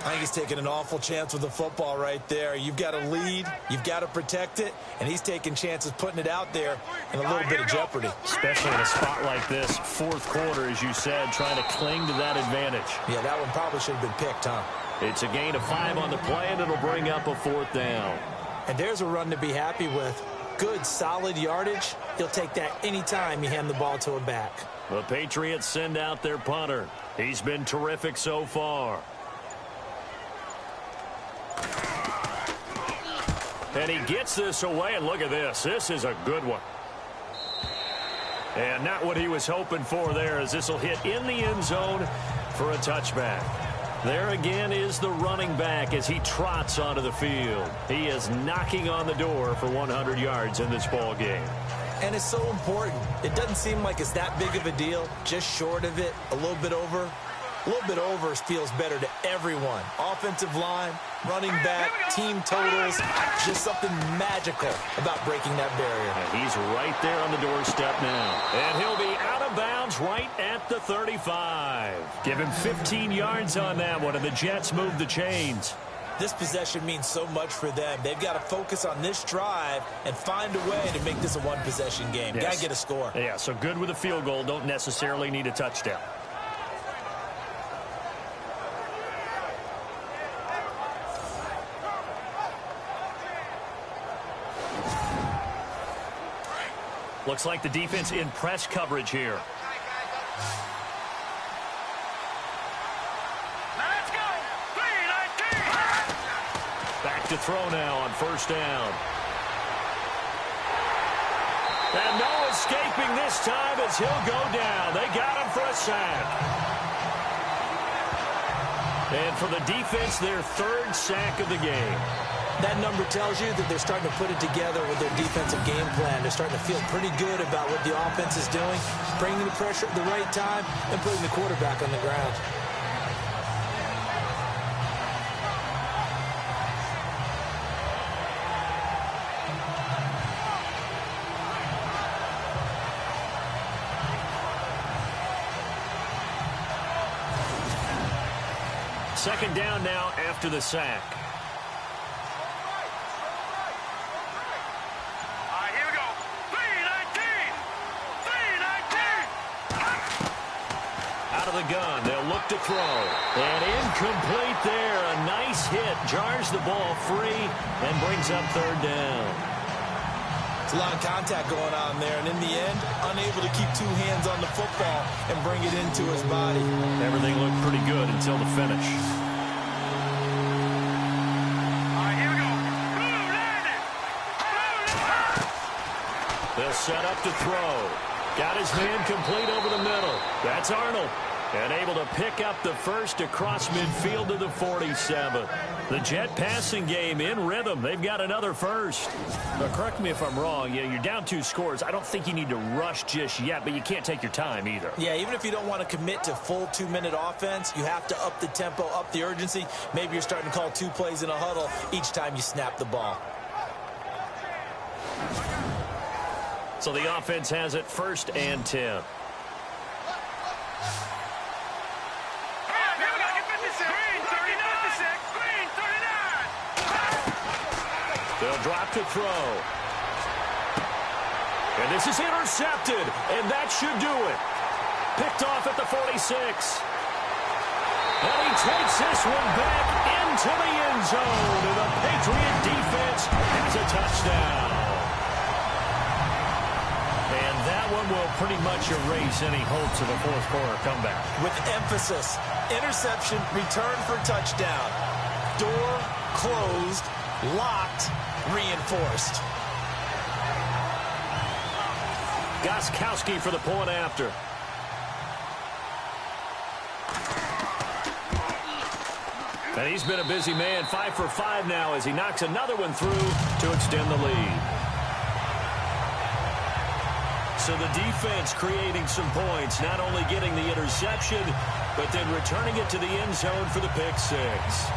I think he's taking an awful chance with the football right there. You've got to lead, you've got to protect it, and he's taking chances putting it out there in a little bit of jeopardy. Especially in a spot like this, fourth quarter, as you said, trying to cling to that advantage. Yeah, that one probably should have been picked, huh? It's a gain of 5 on the play, and it'll bring up a fourth down. And there's a run to be happy with. Good, solid yardage. He'll take that anytime you hand the ball to him back. The Patriots send out their punter. He's been terrific so far. And he gets this away, and look at this. This is a good one. And not what he was hoping for there, as this will hit in the end zone for a touchback. There again is the running back as he trots onto the field. He is knocking on the door for 100 yards in this ball game. And it's so important. It doesn't seem like it's that big of a deal. Just short of it, a little bit over. A little bit over feels better to everyone. Offensive line, running back, team totals, just something magical about breaking that barrier. And he's right there on the doorstep now. And he'll be out of bounds right at the 35. Give him 15 yards on that one, and the Jets move the chains. This possession means so much for them. They've got to focus on this drive and find a way to make this a one-possession game. Yes. Got to get a score. Yeah, so good with a field goal. Don't necessarily need a touchdown. Looks like the defense in press coverage here. Let's go. 3-19. Back to throw now on first down. And no escaping this time as he'll go down. They got him for a sack. And for the defense, their third sack of the game. That number tells you that they're starting to put it together with their defensive game plan. They're starting to feel pretty good about what the offense is doing, bringing the pressure at the right time, and putting the quarterback on the ground. Second down now after the sack. The gun. They'll look to throw. And incomplete there. A nice hit. Jars the ball free and brings up third down. It's a lot of contact going on there. And in the end, unable to keep two hands on the football and bring it into his body. Everything looked pretty good until the finish. All right, here we go. They'll set up to throw. Got his man complete over the middle. That's Arnold. And able to pick up the first across midfield to the 47. The Jet passing game in rhythm. They've got another first. Now, correct me if I'm wrong. Yeah, you're down 2 scores. I don't think you need to rush just yet, but you can't take your time either. Yeah, even if you don't want to commit to full 2-minute offense, you have to up the tempo, up the urgency. Maybe you're starting to call 2 plays in a huddle each time you snap the ball. So the offense has it 1st and 10. They'll drop to throw. And this is intercepted, and that should do it. Picked off at the 46. And he takes this one back into the end zone, and the Patriot defense has a touchdown. And that one will pretty much erase any hopes of a fourth quarter comeback. With emphasis, interception, return for touchdown. Door closed, locked, reinforced. Gostkowski for the point after. And he's been a busy man, 5 for 5 now as he knocks another one through to extend the lead. So the defense creating some points, not only getting the interception, but then returning it to the end zone for the pick six.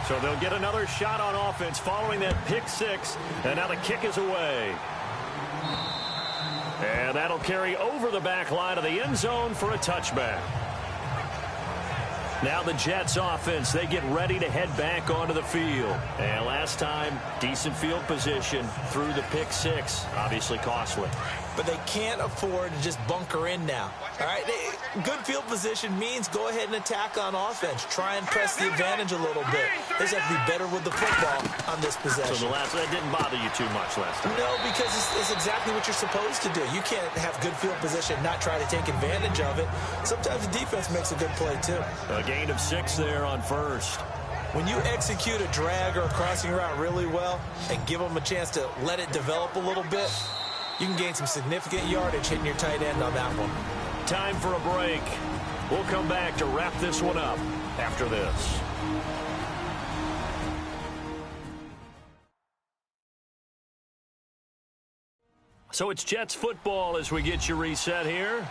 So they'll get another shot on offense following that pick six. And now the kick is away. And that'll carry over the back line of the end zone for a touchback. Now the Jets offense, they get ready to head back onto the field. And last time, decent field position through the pick six. Obviously costly. But they can't afford to just bunker in now. All right, good field position means go ahead and attack on offense. Try and press the advantage a little bit. They just have to be better with the football on this possession. So that didn't bother you too much last time? No, because it's exactly what you're supposed to do. You can't have good field position, not try to take advantage of it. Sometimes the defense makes a good play, too. A gain of 6 there on first. When you execute a drag or a crossing route really well and give them a chance to let it develop a little bit, you can gain some significant yardage hitting your tight end on that one. Time for a break. We'll come back to wrap this one up after this. So it's Jets football as we get you reset here.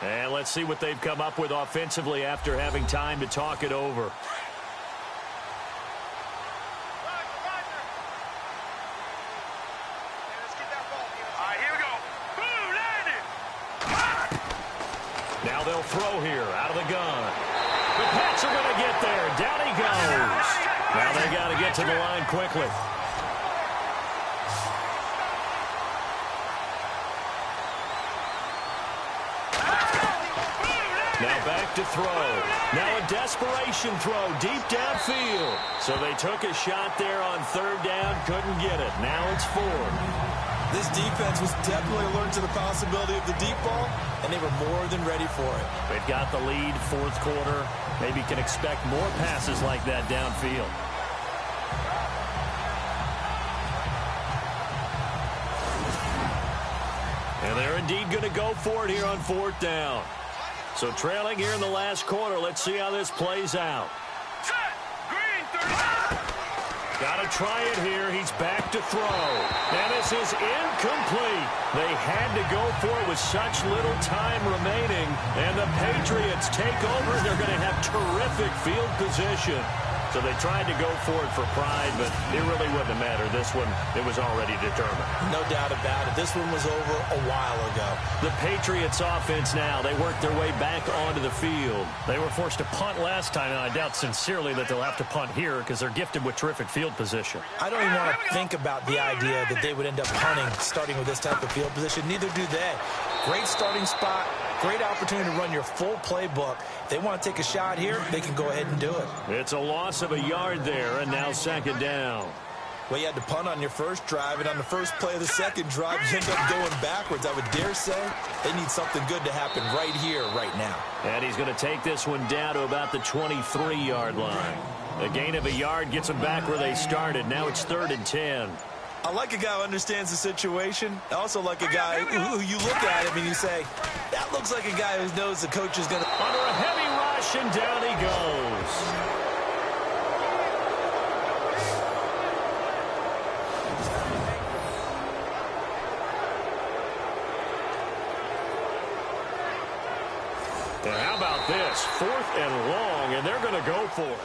And let's see what they've come up with offensively after having time to talk it over. Now they'll throw here out of the gun. The Pats are going to get there. Down he goes. Now they got to get to the line quickly. Now back to throw. Now a desperation throw deep downfield. So they took a shot there on third down, couldn't get it. Now it's 4. This defense was definitely alert to the possibility of the deep ball, and they were more than ready for it. They've got the lead, fourth quarter. Maybe can expect more passes like that downfield. And they're indeed going to go for it here on fourth down. So trailing here in the last quarter. Let's see how this plays out. Got to try it here. He's back to throw. And this is incomplete. They had to go for it with such little time remaining. And the Patriots take over. They're going to have terrific field position. So they tried to go for it for pride, but it really wouldn't have mattered. This one, it was already determined. No doubt about it. This one was over a while ago. The Patriots offense now, they worked their way back onto the field. They were forced to punt last time, and I doubt sincerely that they'll have to punt here because they're gifted with terrific field position. I don't even want to think about the idea that they would end up punting starting with this type of field position. Neither do they. Great starting spot. Great opportunity to run your full playbook. If they want to take a shot here, they can go ahead and do it. It's a loss of a yard there, and now second down. Well, you had to punt on your first drive, and on the first play of the second drive, you end up going backwards. I would dare say they need something good to happen right here, right now. And he's going to take this one down to about the 23-yard line. A gain of a yard gets them back where they started. Now it's 3rd and 10. I like a guy who understands the situation. I also like a guy who you look at him and you say, that looks like a guy who knows the coach is going to... Under a heavy rush, and down he goes. And how about this? 4th and long, and they're going to go for it.